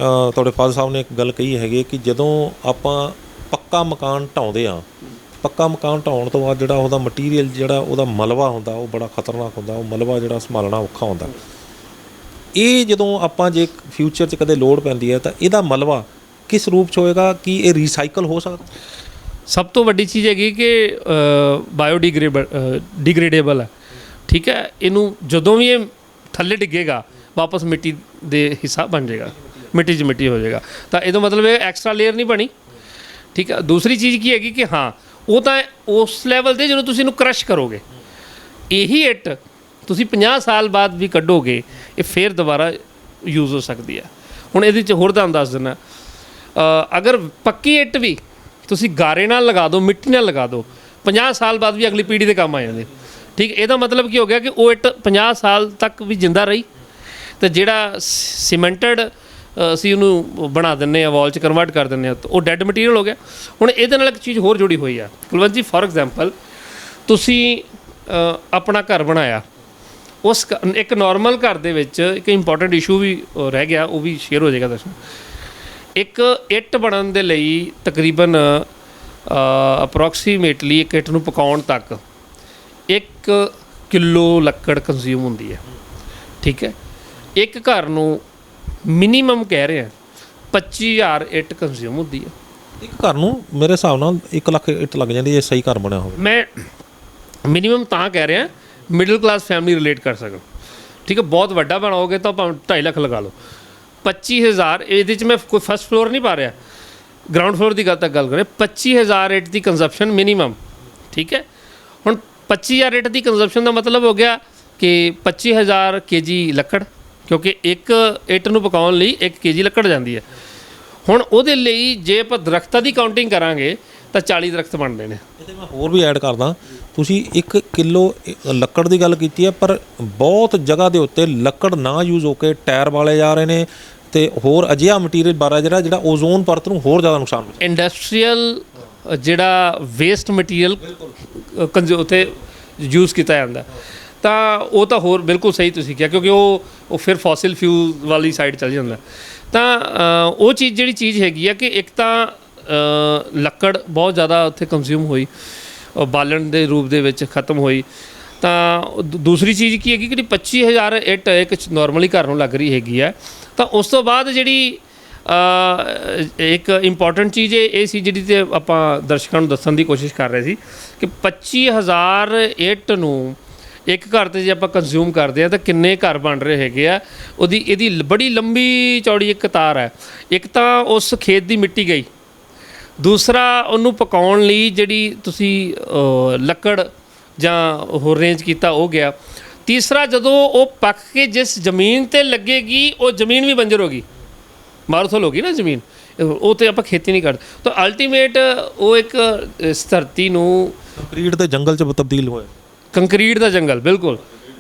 ਤੁਹਾਡੇ ਫਾਦਰ ਸਾਹਿਬ ਨੇ ਇੱਕ ਗੱਲ ਕਹੀ ਹੈਗੀ ਕਿ ਜਦੋਂ ਆਪਾਂ ਪੱਕਾ ਮਕਾਨ ਢਾਉਂਦੇ ਹਾਂ, ਪੱਕਾ ਮਕਾਨ ਢਾਉਣ ਤੋਂ ਬਾਅਦ ਜਿਹੜਾ ਉਹਦਾ ਮਟੀਰੀਅਲ ਜਿਹੜਾ ਉਹਦਾ ਮਲਬਾ ਹੁੰਦਾ ਉਹ ਬੜਾ ਖਤਰਨਾਕ ਹੁੰਦਾ, ਉਹ ਮਲਬਾ ਜਿਹੜਾ ਸੰਭਾਲਣਾ ਔਖਾ ਹੁੰਦਾ। ਇਹ ਜਦੋਂ ਆਪਾਂ ਜੇ ਫਿਊਚਰ 'ਚ ਕਦੇ ਲੋੜ ਪੈਂਦੀ ਹੈ ਤਾਂ ਇਹਦਾ ਮਲਬਾ ਕਿਸ ਰੂਪ 'ਚ ਹੋਏਗਾ? ਕੀ ਇਹ ਰੀਸਾਈਕਲ ਹੋ ਸਕਦਾ? ਸਭ ਤੋਂ ਵੱਡੀ ਚੀਜ਼ ਹੈਗੀ ਕਿ ਡਿਗਰੇਡੇਬਲ ਹੈ, ਠੀਕ ਹੈ। ਇਹਨੂੰ ਜਦੋਂ ਵੀ ਇਹ ਥੱਲੇ ਡਿੱਗੇਗਾ ਵਾਪਸ ਮਿੱਟੀ ਦੇ ਹਿੱਸਾ ਬਣ ਜਾਏਗਾ, ਮਿੱਟੀ 'ਚ ਮਿੱਟੀ ਹੋ ਜਾਏਗਾ। ਤਾਂ ਇਹਦਾ ਮਤਲਬ ਇਹ ਐਕਸਟਰਾ ਲੇਅਰ ਨਹੀਂ ਬਣੀ, ਠੀਕ ਹੈ। ਦੂਸਰੀ ਚੀਜ਼ ਕੀ ਹੈਗੀ ਕਿ ਹਾਂ ਉਹ ਤਾਂ ਉਸ ਲੈਵਲ 'ਤੇ ਜਦੋਂ ਤੁਸੀਂ ਇਹਨੂੰ ਕ੍ਰਸ਼ ਕਰੋਗੇ, ਇਹੀ ਇੱਟ ਤੁਸੀਂ 50 ਸਾਲ ਬਾਅਦ ਵੀ ਕੱਢੋਗੇ, ਇਹ ਫਿਰ ਦੁਬਾਰਾ ਯੂਜ਼ ਹੋ ਸਕਦੀ ਹੈ। ਹੁਣ ਇਹਦੇ 'ਚ ਹੋਰ ਤੁਹਾਨੂੰ ਦੱਸ ਦਿੰਦਾ, ਅਗਰ ਪੱਕੀ ਇੱਟ ਵੀ ਤੁਸੀਂ ਗਾਰੇ ਨਾਲ ਲਗਾ ਦਿਓ, ਮਿੱਟੀ ਨਾਲ ਲਗਾ ਦਿਓ, 50 ਸਾਲ ਬਾਅਦ ਵੀ ਅਗਲੀ ਪੀੜ੍ਹੀ ਦੇ ਕੰਮ ਆ ਜਾਂਦੇ, ਠੀਕ। ਇਹਦਾ ਮਤਲਬ ਕੀ ਹੋ ਗਿਆ ਕਿ ਉਹ ਇੱਟ 50 ਸਾਲ ਤੱਕ ਵੀ ਜਿੰਦਾ ਰਹੀ। ਅਤੇ ਜਿਹੜਾ ਸੀਮੈਂਟਡ ਅਸੀਂ ਉਹਨੂੰ ਬਣਾ ਦਿੰਦੇ ਹਾਂ, ਵਾਲ 'ਚ ਕਨਵਰਟ ਕਰ ਦਿੰਦੇ ਹਾਂ, ਤਾਂ ਉਹ ਡੈਡ ਮਟੀਰੀਅਲ ਹੋ ਗਿਆ। ਹੁਣ ਇਹਦੇ ਨਾਲ ਇੱਕ ਚੀਜ਼ ਹੋਰ ਜੁੜੀ ਹੋਈ ਆ ਕੁਲਵੰਤ ਜੀ। ਫੋਰ ਐਗਜ਼ਾਮਪਲ ਤੁਸੀਂ ਆਪਣਾ ਘਰ ਬਣਾਇਆ, ਉਸ ਇੱਕ ਨੋਰਮਲ ਘਰ ਦੇ ਵਿੱਚ ਇੱਕ ਇੰਪੋਰਟੈਂਟ ਇਸ਼ੂ ਵੀ ਰਹਿ ਗਿਆ, ਉਹ ਵੀ ਸ਼ੇਅਰ ਹੋ ਜਾਏਗਾ ਦੱਸੋ। ਇੱਕ ਇੱਟ ਬਣਨ ਦੇ ਲਈ ਤਕਰੀਬਨ ਅਪਰੋਕਸੀਮੇਟਲੀ ਇੱਕ ਇੱਟ ਨੂੰ ਪਕਾਉਣ ਤੱਕ 1 ਕਿਲੋ ਲੱਕੜ ਕੰਜ਼ਿਊਮ ਹੁੰਦੀ ਹੈ, ਠੀਕ ਹੈ। ਇੱਕ ਘਰ ਨੂੰ ਮਿਨੀਮਮ ਕਹਿ ਰਹੇ ਹਾਂ 25,000 ਇੱਟ ਕੰਜ਼ਿਊਮ ਹੁੰਦੀ ਹੈ। ਇੱਕ ਘਰ ਨੂੰ ਮੇਰੇ ਹਿਸਾਬ ਨਾਲ 1 ਲੱਖ ਇੱਟ ਲੱਗ ਜਾਂਦੀ ਜੇ ਸਹੀ ਘਰ ਬਣਿਆ ਹੋਵੇ। ਮੈਂ ਮਿਨੀਮਮ ਤਾਂ ਕਹਿ ਰਿਹਾ ਮਿਡਲ ਕਲਾਸ ਫੈਮਿਲੀ ਰਿਲੇਟ ਕਰ ਸਕਣ, ਠੀਕ ਹੈ। ਬਹੁਤ ਵੱਡਾ ਬਣਾਓਗੇ ਤਾਂ ਭਾਵੇਂ 2.5 ਲੱਖ ਲਗਾ ਲਓ। 25,000 ਇਹਦੇ 'ਚ ਮੈਂ ਕੋਈ ਫਸਟ ਫਲੋਰ ਨਹੀਂ ਪਾ ਰਿਹਾ, ਗਰਾਊਂਡ ਫਲੋਰ ਦੀ ਗੱਲ ਕरें। 25,000 ਇੱਟ ਦੀ ਕੰਜ਼ੰਪਸ਼ਨ ਮਿਨੀਮਮ, ਠੀਕ ਹੈ। ਹੁਣ 25,000 ਇੱਟ ਦੀ ਕੰਜ਼ੰਪਸ਼ਨ ਦਾ ਮਤਲਬ ਹੋ ਗਿਆ ਕਿ 25,000 kg ਲੱਕੜ, ਕਿਉਂਕਿ ਇੱਕ ਇੱਟ ਨੂੰ ਪਕਾਉਣ ਲਈ 1 kg ਲੱਕੜ ਜਾਂਦੀ ਹੈ। ਹੁਣ ਉਹਦੇ ਲਈ ਜੇ ਆਪਾਂ ਦਰਖਤਾਂ ਦੀ ਕਾਊਂਟਿੰਗ ਕਰਾਂਗੇ ਤਾਂ 40 ਦਰਖਤ ਬਣਦੇ ਨੇ। ਇਹਦੇ ਮੈਂ ਹੋਰ ਵੀ ਐਡ ਕਰਦਾ, ਤੁਸੀਂ 1 ਕਿਲੋ ਲੱਕੜ ਦੀ ਗੱਲ ਕੀਤੀ ਹੈ, ਪਰ ਬਹੁਤ ਜਗ੍ਹਾ ਦੇ ਉੱਤੇ ਲੱਕੜ ਨਾ ਯੂਜ਼ ਹੋ ਕੇ ਟਾਇਰ ਵਾਲੇ ਜਾ ਰਹੇ ਨੇ ਅਤੇ ਹੋਰ ਅਜਿਹਾ ਮਟੀਰੀਅਲ ਬਾਰਾ ਜਿਹੜਾ ਓਜ਼ੋਨ ਪਰਤ ਨੂੰ ਹੋਰ ਜ਼ਿਆਦਾ ਨੁਕਸਾਨ ਪਹੁੰਚਾਉਂਦਾ। ਇੰਡਸਟਰੀਅਲ ਜਿਹੜਾ ਵੇਸਟ ਮਟੀਰੀਅਲ ਉੱਥੇ ਯੂਜ਼ ਕੀਤਾ ਜਾਂਦਾ, ਤਾਂ ਉਹ ਤਾਂ ਹੋਰ ਬਿਲਕੁਲ ਸਹੀ ਤੁਸੀਂ ਕਿਹਾ, ਕਿਉਂਕਿ ਉਹ ਫਿਰ ਫੋਸਿਲ ਫਿਊਲ ਵਾਲੀ ਸਾਈਡ ਚੱਲ ਜਾਂਦਾ। ਤਾਂ ਉਹ ਜਿਹੜੀ ਚੀਜ਼ ਹੈਗੀ ਆ ਕਿ ਇੱਕ ਤਾਂ ਲੱਕੜ ਬਹੁਤ ਜ਼ਿਆਦਾ ਉੱਥੇ ਕੰਜ਼ਿਊਮ ਹੋਈ, ਬਾਲਣ ਦੇ ਰੂਪ ਦੇ ਵਿੱਚ ਖ਼ਤਮ ਹੋਈ। ਤਾਂ ਦੂਸਰੀ ਚੀਜ਼ ਕੀ ਹੈਗੀ ਕਿ 25,000 ਇੱਟ ਇੱਕ ਨੋਰਮਲੀ ਘਰ ਨੂੰ ਲੱਗ ਰਹੀ ਹੈਗੀ ਹੈ। ਤਾਂ ਉਸ ਤੋਂ ਬਾਅਦ ਜਿਹੜੀ ਇੱਕ ਇੰਪੋਰਟੈਂਟ ਚੀਜ਼ ਇਹ ਸੀ ਜਿਹੜੀ ਤੇ ਆਪਾਂ ਦਰਸ਼ਕਾਂ ਨੂੰ ਦੱਸਣ ਦੀ ਕੋਸ਼ਿਸ਼ ਕਰ ਰਹੇ ਸੀ ਕਿ 25,000 ਇੱਟ ਨੂੰ ਇੱਕ ਘਰ 'ਤੇ ਜੇ ਆਪਾਂ ਕੰਜ਼ਿਊਮ ਕਰਦੇ ਹਾਂ ਤਾਂ ਕਿੰਨੇ ਘਰ ਬਣ ਰਹੇ ਹੈਗੇ ਆ। ਇਹਦੀ ਬੜੀ ਲੰਬੀ ਚੌੜੀ ਇੱਕ ਕਤਾਰ ਹੈ। ਇੱਕ ਤਾਂ ਉਸ ਖੇਤ ਦੀ ਮਿੱਟੀ ਗਈ, ਦੂਸਰਾ ਉਹਨੂੰ ਪਕਾਉਣ ਲਈ ਜਿਹੜੀ ਤੁਸੀਂ ਲੱਕੜ ਜਾਂ ਹੋਰ ਰੇਂਜ ਕੀਤਾ ਉਹ ਗਿਆ, ਤੀਸਰਾ ਜਦੋਂ ਉਹ ਪੱਕ ਕੇ ਜਿਸ ਜ਼ਮੀਨ 'ਤੇ ਲੱਗੇਗੀ ਉਹ ਜ਼ਮੀਨ ਵੀ ਬੰਜਰ ਹੋ ਗਈ, ਮਾਰੂਥਲ ਹੋ ਗਈ ਨਾ ਜ਼ਮੀਨ, ਉਹ 'ਤੇ ਆਪਾਂ ਖੇਤੀ ਨਹੀਂ ਕਰਦੇ। ਤਾਂ ਅਲਟੀਮੇਟ ਉਹ ਇੱਕ ਇਸ ਧਰਤੀ ਨੂੰ ਕੰਕਰੀਟ ਦੇ ਜੰਗਲ 'ਚ ਤਬਦੀਲ ਹੋਇਆ, ਕੰਕਰੀਟ ਦਾ ਜੰਗਲ ਬਿਲਕੁਲ,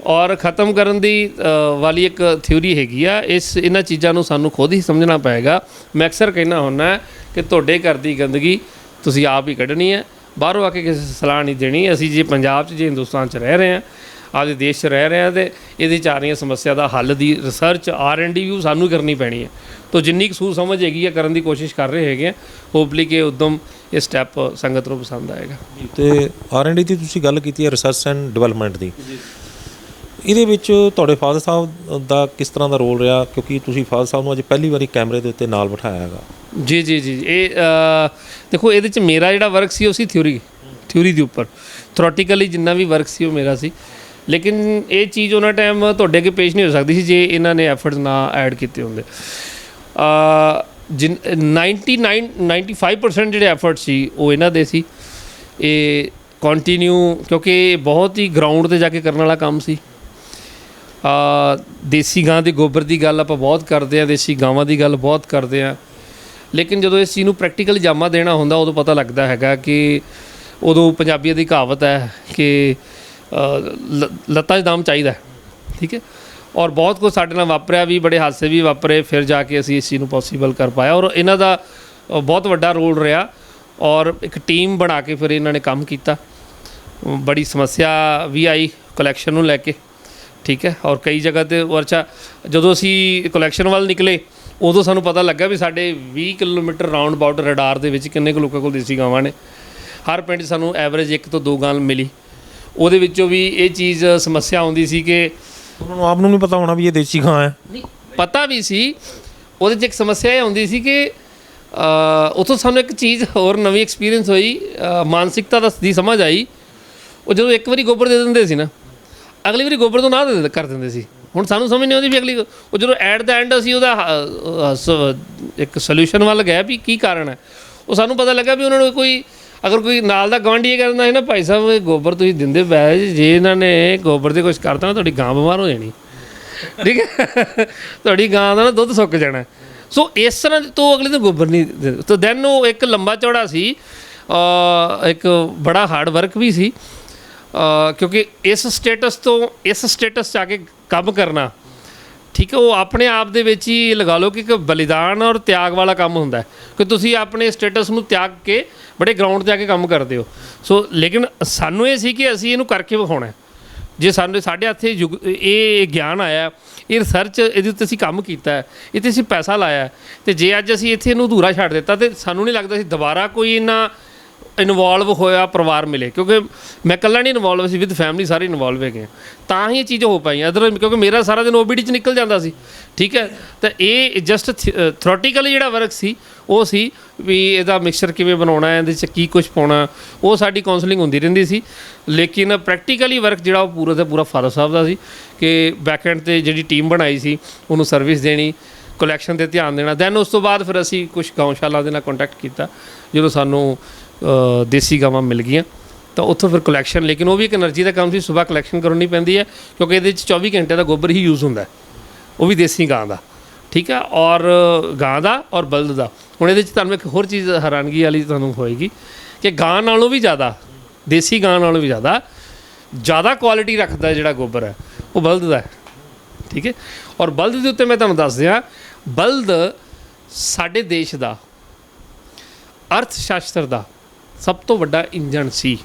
ਔਰ ਖ਼ਤਮ ਕਰਨ ਦੀ ਵਾਲੀ ਇੱਕ ਥਿਊਰੀ ਹੈਗੀ ਆ। ਇਹਨਾਂ ਚੀਜ਼ਾਂ ਨੂੰ ਸਾਨੂੰ ਖੁਦ ਹੀ ਸਮਝਣਾ ਪਏਗਾ। ਮੈਂ ਅਕਸਰ ਕਹਿਣਾ ਹੁੰਦਾ ਕਿ ਤੁਹਾਡੇ ਘਰ ਦੀ ਗੰਦਗੀ ਤੁਸੀਂ ਆਪ ਹੀ ਕੱਢਣੀ ਹੈ, ਬਾਹਰੋਂ ਆ ਕੇ ਕਿਸੇ ਸਲਾਹ ਨਹੀਂ ਦੇਣੀ। ਅਸੀਂ ਜੇ ਪੰਜਾਬ 'ਚ ਜੇ ਹਿੰਦੁਸਤਾਨ 'ਚ ਰਹਿ ਰਹੇ ਹਾਂ, ਆਪਦੇ ਦੇਸ਼ 'ਚ ਰਹਿ ਰਹੇ ਹਾਂ, ਅਤੇ ਇਹਦੇ 'ਚ ਆ ਰਹੀਆਂ ਸਮੱਸਿਆ ਦਾ ਹੱਲ ਦੀ ਰਿਸਰਚ R&D ਵੀ ਸਾਨੂੰ ਕਰਨੀ ਪੈਣੀ ਹੈ। ਤਾਂ ਜਿੰਨੀ ਕੁ ਸੂਝ ਸਮਝ ਹੈਗੀ ਆ ਕਰਨ ਦੀ ਕੋਸ਼ਿਸ਼ ਕਰ ਰਹੇ ਹੈਗੇ ਆ। ਹੋਪਲੀ ਕਿ ਉੱਦਮ ਇਹ ਸਟੈਪ ਸੰਗਤ ਨੂੰ ਪਸੰਦ ਆਏਗਾ। ਅਤੇ R&D ਦੀ ਤੁਸੀਂ ਗੱਲ ਕੀਤੀ ਹੈ, ਰਿਸਰਚ ਐਂਡ ਡਿਵੈਲਪਮੈਂਟ ਦੀ, ਇਹਦੇ ਵਿੱਚ ਤੁਹਾਡੇ ਫਾਦਰ ਸਾਹਿਬ ਦਾ ਕਿਸ ਤਰ੍ਹਾਂ ਦਾ ਰੋਲ ਰਿਹਾ? ਕਿਉਂਕਿ ਤੁਸੀਂ ਫਾਦਰ ਸਾਹਿਬ ਨੂੰ ਅੱਜ ਪਹਿਲੀ ਵਾਰੀ ਕੈਮਰੇ ਦੇ ਉੱਤੇ ਨਾਲ ਬਿਠਾਇਆ ਹੈਗਾ। ਜੀ। ਇਹ ਦੇਖੋ, ਇਹਦੇ 'ਚ ਮੇਰਾ ਜਿਹੜਾ ਵਰਕ ਸੀ ਉਹ ਸੀ ਥਿਊਰੀ ਦੇ ਉੱਪਰ, ਥਿਓਰਟੀਕਲੀ ਜਿੰਨਾ ਵੀ ਵਰਕ ਸੀ ਉਹ ਮੇਰਾ ਸੀ। ਲੇਕਿਨ ਇਹ ਚੀਜ਼ ਉਹਨਾਂ ਟਾਈਮ ਤੁਹਾਡੇ ਅੱਗੇ ਪੇਸ਼ ਨਹੀਂ ਹੋ ਸਕਦੀ ਸੀ ਜੇ ਇਹਨਾਂ ਨੇ ਐਫਰਟਸ ਨਾ ਐਡ ਕੀਤੇ ਹੁੰਦੇ। 95% ਜਿਹੜੇ ਐਫਰਟ ਸੀ ਉਹ ਇਹਨਾਂ ਦੇ ਸੀ। ਇਹ ਕੰਟੀਨਿਊ, ਕਿਉਂਕਿ ਬਹੁਤ ਹੀ ਗਰਾਊਂਡ 'ਤੇ ਜਾ ਕੇ ਕਰਨ ਵਾਲਾ ਕੰਮ ਸੀ। ਦੇਸੀ ਗਾਂ ਦੇ ਗੋਬਰ ਦੀ ਗੱਲ ਆਪਾਂ ਬਹੁਤ ਕਰਦੇ ਹਾਂ, ਦੇਸੀ ਗਾਵਾਂ ਦੀ ਗੱਲ ਬਹੁਤ ਕਰਦੇ ਹਾਂ, ਲੇਕਿਨ ਜਦੋਂ ਇਸ ਚੀਜ਼ ਨੂੰ ਪ੍ਰੈਕਟੀਕਲ ਜਾਮਾ ਦੇਣਾ ਹੁੰਦਾ ਉਦੋਂ ਪਤਾ ਲੱਗਦਾ ਹੈਗਾ ਕਿ ਉਦੋਂ ਪੰਜਾਬੀਆਂ ਦੀ ਕਹਾਵਤ ਹੈ ਕਿ ਲੱਤਾਂ 'ਚ ਦਮ ਚਾਹੀਦਾ, ਠੀਕ ਹੈ। ਔਰ ਬਹੁਤ ਕੁਝ ਸਾਡੇ ਨਾਲ ਵਾਪਰਿਆ ਵੀ, ਬੜੇ ਹਾਦਸੇ ਵੀ ਵਾਪਰੇ, ਫਿਰ ਜਾ ਕੇ ਅਸੀਂ ਇਸ ਚੀਜ਼ ਨੂੰ ਪੋਸੀਬਲ ਕਰ ਪਾਇਆ। ਔਰ ਇਹਨਾਂ ਦਾ ਬਹੁਤ ਵੱਡਾ ਰੋਲ ਰਿਹਾ, ਔਰ ਇੱਕ ਟੀਮ ਬਣਾ ਕੇ ਫਿਰ ਇਹਨਾਂ ਨੇ ਕੰਮ ਕੀਤਾ। ਬੜੀ ਸਮੱਸਿਆ ਵੀ ਆਈ ਕਲੈਕਸ਼ਨ ਨੂੰ ਲੈ ਕੇ, ਠੀਕ ਹੈ। ਔਰ ਕਈ ਜਗ੍ਹਾ 'ਤੇ ਅੱਛਾ, ਜਦੋਂ ਅਸੀਂ ਕਲੈਕਸ਼ਨ ਵੱਲ ਨਿਕਲੇ ਉਦੋਂ ਸਾਨੂੰ ਪਤਾ ਲੱਗਾ ਵੀ ਸਾਡੇ 20 ਕਿਲੋਮੀਟਰ ਰਾਉਂਡ ਅਬਾਊਟ ਰਡਾਰ ਦੇ ਵਿੱਚ ਕਿੰਨੇ ਕੁ ਲੋਕਾਂ ਕੋਲ ਦੇਸੀ ਗਾਵਾਂ ਨੇ। ਹਰ ਪਿੰਡ 'ਚ ਸਾਨੂੰ ਐਵਰੇਜ 1 ਤੋਂ 2 ਗਾਂ ਮਿਲੀ। ਉਹਦੇ ਵਿੱਚੋਂ ਵੀ ਇਹ ਚੀਜ਼ ਸਮੱਸਿਆ ਆਉਂਦੀ ਸੀ ਕਿ ਉਹਨਾਂ ਨੂੰ ਆਪ ਨੂੰ ਨਹੀਂ ਪਤਾ ਹੋਣਾ ਵੀ ਇਹ ਦੇਸੀ ਗਾਂ ਹੈ। ਨਹੀਂ ਪਤਾ ਵੀ ਸੀ। ਉਹਦੇ 'ਚ ਇੱਕ ਸਮੱਸਿਆ ਇਹ ਆਉਂਦੀ ਸੀ ਕਿ ਉੱਥੋਂ ਸਾਨੂੰ ਇੱਕ ਚੀਜ਼ ਹੋਰ ਨਵੀਂ ਐਕਸਪੀਰੀਅੰਸ ਹੋਈ, ਮਾਨਸਿਕਤਾ ਦੀ ਸਮਝ ਆਈ। ਉਹ ਜਦੋਂ ਇੱਕ ਵਾਰੀ ਗੋਬਰ ਦੇ ਦਿੰਦੇ ਸੀ ਨਾ, ਅਗਲੀ ਵਾਰੀ ਗੋਬਰ ਤੋਂ ਨਾ ਕਰ ਦਿੰਦੇ ਸੀ। ਹੁਣ ਸਾਨੂੰ ਸਮਝ ਨਹੀਂ ਆਉਂਦੀ ਵੀ ਅਗਲੀ ਉਹ ਜਦੋਂ ਐਟ ਦਾ ਐਂਡ ਅਸੀਂ ਉਹਦਾ ਇੱਕ ਸੋਲਿਊਸ਼ਨ ਵੱਲ ਗਏ ਵੀ ਕੀ ਕਾਰਨ ਹੈ। ਉਹ ਸਾਨੂੰ ਪਤਾ ਲੱਗਾ ਵੀ ਉਹਨਾਂ ਨੂੰ ਅਗਰ ਕੋਈ ਨਾਲ ਦਾ ਗੁਆਂਢੀ ਇਹ ਕਹਿੰਦਾ ਹੈ ਨਾ, ਭਾਈ ਸਾਹਿਬ ਇਹ ਗੋਬਰ ਤੁਸੀਂ ਦਿੰਦੇ ਪਏ, ਜੇ ਇਹਨਾਂ ਨੇ ਗੋਬਰ ਦੇ ਕੁਝ ਕਰਤਾ ਨਾ ਤੁਹਾਡੀ ਗਾਂ ਬਿਮਾਰ ਹੋ ਜਾਣੀ, ਠੀਕ ਹੈ, ਤੁਹਾਡੀ ਗਾਂ ਦਾ ਨਾ ਦੁੱਧ ਸੁੱਕ ਜਾਣਾ। ਸੋ ਇਸ ਤਰ੍ਹਾਂ ਤੋਂ ਅਗਲੇ ਤੋਂ ਗੋਬਰ ਨਹੀਂ ਤਾਂ ਦੈਨ ਉਹ ਇੱਕ ਲੰਬਾ ਚੌੜਾ ਸੀ, ਇੱਕ ਬੜਾ ਹਾਰਡ ਵਰਕ ਵੀ ਸੀ, ਕਿਉਂਕਿ ਇਸ ਸਟੇਟਸ ਤੋਂ ਇਸ ਸਟੇਟਸ 'ਚ ਆ ਕੇ ਕੰਮ ਕਰਨਾ, ਠੀਕ ਹੈ, ਉਹ ਆਪਣੇ ਆਪ ਦੇ ਵਿੱਚ ਹੀ ਲਗਾ ਲਓ ਕਿ ਇੱਕ ਬਲੀਦਾਨ ਔਰ ਤਿਆਗ ਵਾਲਾ ਕੰਮ ਹੁੰਦਾ ਹੈ ਕਿ ਤੁਸੀਂ ਆਪਣੇ ਸਟੇਟਸ ਨੂੰ ਤਿਆਗ ਕੇ ਬੜੇ ਗਰਾਊਂਡ 'ਤੇ ਆ ਕੇ ਕੰਮ ਕਰਦੇ ਹੋ। ਸੋ ਲੇਕਿਨ ਸਾਨੂੰ ਇਹ ਸੀ ਕਿ ਅਸੀਂ ਇਹਨੂੰ ਕਰਕੇ ਵਿਖਾਉਣਾ। ਜੇ ਸਾਡੇ ਹੱਥ ਇਹ ਗਿਆਨ ਆਇਆ, ਇਹ ਰਿਸਰਚ ਇਹਦੇ ਉੱਤੇ ਅਸੀਂ ਕੰਮ ਕੀਤਾ, ਇਹ 'ਤੇ ਅਸੀਂ ਪੈਸਾ ਲਾਇਆ, ਅਤੇ ਜੇ ਅੱਜ ਅਸੀਂ ਇੱਥੇ ਇਹਨੂੰ ਅਧੂਰਾ ਛੱਡ ਦਿੱਤਾ ਤਾਂ ਸਾਨੂੰ ਨਹੀਂ ਲੱਗਦਾ ਸੀ ਦੁਬਾਰਾ ਕੋਈ ਇੰਨਾ ਇਨਵੋਲਵ ਹੋਇਆ ਪਰਿਵਾਰ ਮਿਲੇ, ਕਿਉਂਕਿ ਮੈਂ ਇਕੱਲਾ ਨਹੀਂ ਇਨਵੋਲਵ ਸੀ, ਵਿਦ ਫੈਮਿਲੀ ਸਾਰੇ ਇਨਵੋਲਵ ਹੈਗੇ, ਤਾਂ ਹੀ ਇਹ ਚੀਜ਼ ਹੋ ਪਾਈਆਂ। ਅਦਰ ਕਿਉਂਕਿ ਮੇਰਾ ਸਾਰਾ ਦਿਨ OBD 'ਚ ਨਿਕਲ ਜਾਂਦਾ ਸੀ, ਠੀਕ ਹੈ। ਤਾਂ ਇਹ ਜਸਟ ਥਿਓਰਟੀਕਲੀ ਜਿਹੜਾ ਵਰਕ ਸੀ ਉਹ ਸੀ ਵੀ ਇਹਦਾ ਮਿਕਸਚਰ ਕਿਵੇਂ ਬਣਾਉਣਾ, ਇਹਦੇ 'ਚ ਕੀ ਕੁਛ ਪਾਉਣਾ, ਉਹ ਸਾਡੀ ਕਾਉਂਸਲਿੰਗ ਹੁੰਦੀ ਰਹਿੰਦੀ ਸੀ। ਲੇਕਿਨ ਪ੍ਰੈਕਟੀਕਲੀ ਵਰਕ ਜਿਹੜਾ ਉਹ ਪੂਰਾ ਦਾ ਪੂਰਾ ਫਾਦਰ ਸਾਹਿਬ ਦਾ ਸੀ ਕਿ ਬੈਕਐਂਡ 'ਤੇ ਜਿਹੜੀ ਟੀਮ ਬਣਾਈ ਸੀ ਉਹਨੂੰ ਸਰਵਿਸ ਦੇਣੀ, ਕਲੈਕਸ਼ਨ 'ਤੇ ਧਿਆਨ ਦੇਣਾ। ਦੈਨ ਉਸ ਤੋਂ ਬਾਅਦ ਫਿਰ ਅਸੀਂ ਕੁਛ ਗਊਸ਼ਾਲਾ ਦੇ ਨਾਲ ਕੰਟੈਕਟ ਕੀਤਾ, ਜਦੋਂ ਸਾਨੂੰ ਦੇਸੀ ਗਾਵਾਂ ਮਿਲ ਗਈਆਂ ਤਾਂ ਉੱਥੋਂ ਫਿਰ ਕਲੈਕਸ਼ਨ। ਲੇਕਿਨ ਉਹ ਵੀ ਇੱਕ ਐਨਰਜੀ ਦਾ ਕੰਮ ਸੀ, ਸੁਬਾਹ ਕਲੈਕਸ਼ਨ ਕਰਨੀ ਪੈਂਦੀ ਹੈ ਕਿਉਂਕਿ ਇਹਦੇ 'ਚ 24 ਘੰਟੇ ਦਾ ਗੋਬਰ ਹੀ ਯੂਜ਼ ਹੁੰਦਾ, ਉਹ ਵੀ ਦੇਸੀ ਗਾਂ ਦਾ, ਠੀਕ ਹੈ, ਔਰ ਗਾਂ ਦਾ ਔਰ ਬਲਦ ਦਾ। ਹੁਣ ਇਹਦੇ 'ਚ ਤੁਹਾਨੂੰ ਇੱਕ ਹੋਰ ਚੀਜ਼ ਹੈਰਾਨਗੀ ਵਾਲੀ ਤੁਹਾਨੂੰ ਹੋਏਗੀ ਕਿ ਗਾਂ ਨਾਲੋਂ ਵੀ ਜ਼ਿਆਦਾ, ਦੇਸੀ ਗਾਂ ਨਾਲੋਂ ਵੀ ਜ਼ਿਆਦਾ ਕੁਆਲਿਟੀ ਰੱਖਦਾ ਜਿਹੜਾ ਗੋਬਰ ਹੈ ਉਹ ਬਲਦ ਦਾ ਹੈ, ਠੀਕ ਹੈ। ਔਰ ਬਲਦ ਦੇ ਉੱਤੇ ਮੈਂ ਤੁਹਾਨੂੰ ਦੱਸ ਦਿਆਂ, ਬਲਦ ਸਾਡੇ ਦੇਸ਼ ਦਾ ਅਰਥ ਸ਼ਾਸਤਰ ਦਾ ਸਭ ਤੋਂ ਵੱਡਾ ਇੰਜਣ ਸੀ,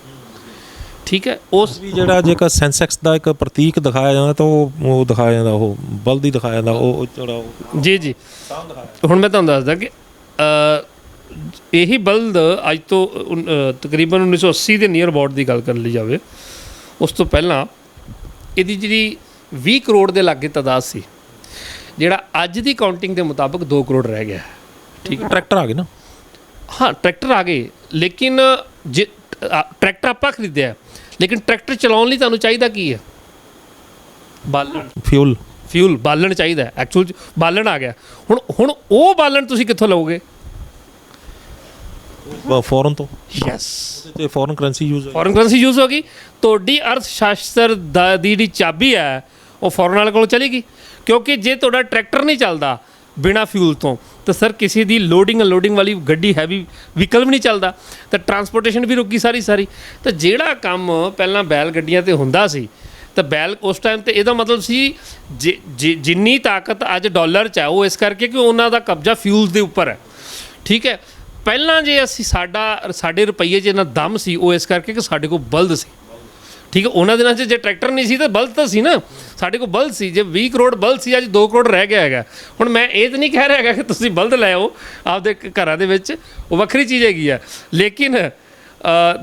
ਠੀਕ ਹੈ। ਉਸ ਵੀ ਜਿਹੜਾ ਜੇਕਰ ਸੈਂਸੈਕਸ ਦਾ ਇੱਕ ਪ੍ਰਤੀਕ ਦਿਖਾਇਆ ਜਾਂਦਾ ਤਾਂ ਉਹ ਦਿਖਾਇਆ ਜਾਂਦਾ, ਉਹ ਬਲਦ ਹੀ ਦਿਖਾਇਆ ਜਾਂਦਾ, ਉਹ ਜਿਹੜਾ ਜੀ ਹੁਣ ਮੈਂ ਤੁਹਾਨੂੰ ਦੱਸਦਾ ਕਿ ਇਹੀ ਬਲਦ ਅੱਜ ਤੋਂ ਤਕਰੀਬਨ 1980 ਦੇ ਨੀਅਰ ਅਬਾਊਟ ਦੀ ਗੱਲ ਕਰ ਲਈ ਜਾਵੇ, ਉਸ ਤੋਂ ਪਹਿਲਾਂ ਇਹਦੀ ਜਿਹੜੀ 20 ਕਰੋੜ ਦੇ ਲਾਗੇ ਤਾਦਾਦ ਸੀ, ਜਿਹੜਾ ਅੱਜ ਦੀ ਕਾਊਂਟਿੰਗ ਦੇ ਮੁਤਾਬਕ 2 ਕਰੋੜ ਰਹਿ ਗਿਆ, ਠੀਕ ਹੈ। ਟਰੈਕਟਰ ਆ ਗਏ ਨਾ, ਹਾਂ ਟਰੈਕਟਰ ਆ ਗਏ, ਲੇਕਿਨ ਜੇ ਟਰੈਕਟਰ ਆਪਾਂ ਖਰੀਦਿਆ, ਲੇਕਿਨ ਟਰੈਕਟਰ ਚਲਾਉਣ ਲਈ ਤੁਹਾਨੂੰ ਚਾਹੀਦਾ ਕੀ ਹੈ? ਬਾਲਣ, ਫਿਊਲ ਬਾਲਣ ਚਾਹੀਦਾ। ਐਕਚੁਅਲ ਬਾਲਣ ਆ ਗਿਆ, ਹੁਣ ਉਹ ਬਾਲਣ ਤੁਸੀਂ ਕਿੱਥੋਂ ਲਓਗੇ? ਫੋਰਨ ਤੋਂ। ਯੈਸ, ਤੇ ਫੋਰਨ ਕਰੰਸੀ ਯੂਜ਼ ਹੋ ਗਈ। ਤੁਹਾਡੀ ਅਰਥ ਸ਼ਾਸਤਰ ਦੀ ਜਿਹੜੀ ਚਾਬੀ ਹੈ ਉਹ ਫੋਰਨ ਵਾਲੇ ਕੋਲ ਚਲੀ ਗਈ, ਕਿਉਂਕਿ ਜੇ ਤੁਹਾਡਾ ਟਰੈਕਟਰ ਨਹੀਂ ਚੱਲਦਾ ਬਿਨਾਂ ਫਿਊਲ ਤੋਂ ਤਾਂ ਸਰ ਕਿਸੇ ਦੀ ਲੋਡਿੰਗ ਅਨਲੋਡਿੰਗ ਵਾਲੀ ਗੱਡੀ ਹੈਵੀ ਵਹੀਕਲ ਵੀ ਨਹੀਂ ਚੱਲਦਾ, ਤਾਂ ਟਰਾਂਸਪੋਰਟੇਸ਼ਨ ਵੀ ਰੁਕੀ ਸਾਰੀ। ਤਾਂ ਜਿਹੜਾ ਕੰਮ ਪਹਿਲਾਂ ਬੈਲ ਗੱਡੀਆਂ 'ਤੇ ਹੁੰਦਾ ਸੀ ਤਾਂ ਬੈਲ ਉਸ ਟਾਈਮ 'ਤੇ ਇਹਦਾ ਮਤਲਬ ਸੀ ਜਿੰਨੀ ਤਾਕਤ ਅੱਜ ਡਾਲਰ 'ਚ ਹੈ ਉਹ ਇਸ ਕਰਕੇ ਕਿ ਉਹਨਾਂ ਦਾ ਕਬਜ਼ਾ ਫਿਊਲ ਦੇ ਉੱਪਰ ਹੈ, ਠੀਕ ਹੈ। ਪਹਿਲਾਂ ਜੇ ਅਸੀਂ ਸਾਡੇ ਰੁਪਈਏ 'ਚ ਇੰਨਾ ਦਮ ਸੀ ਉਹ ਇਸ ਕਰਕੇ ਕਿ ਸਾਡੇ ਕੋਲ ਬਲਦ ਸੀ, ਠੀਕ ਹੈ। ਉਹਨਾਂ ਦਿਨਾਂ 'ਚ ਜੇ ਟਰੈਕਟਰ ਨਹੀਂ ਸੀ ਤਾਂ ਬਲਦ ਤਾਂ ਸੀ ਨਾ, ਸਾਡੇ ਕੋਲ ਬਲਦ ਸੀ। ਜੇ 20 ਕਰੋੜ ਬਲਦ ਸੀ, ਅੱਜ 2 ਕਰੋੜ ਰਹਿ ਗਿਆ ਹੈਗਾ। ਹੁਣ ਮੈਂ ਇਹ ਤਾਂ ਨਹੀਂ ਕਹਿ ਰਿਹਾ ਹੈਗਾ ਕਿ ਤੁਸੀਂ ਬਲਦ ਲੈ ਆਓ ਆਪਦੇ ਘਰਾਂ ਦੇ ਵਿੱਚ, ਉਹ ਵੱਖਰੀ ਚੀਜ਼ ਹੈਗੀ ਆ, ਲੇਕਿਨ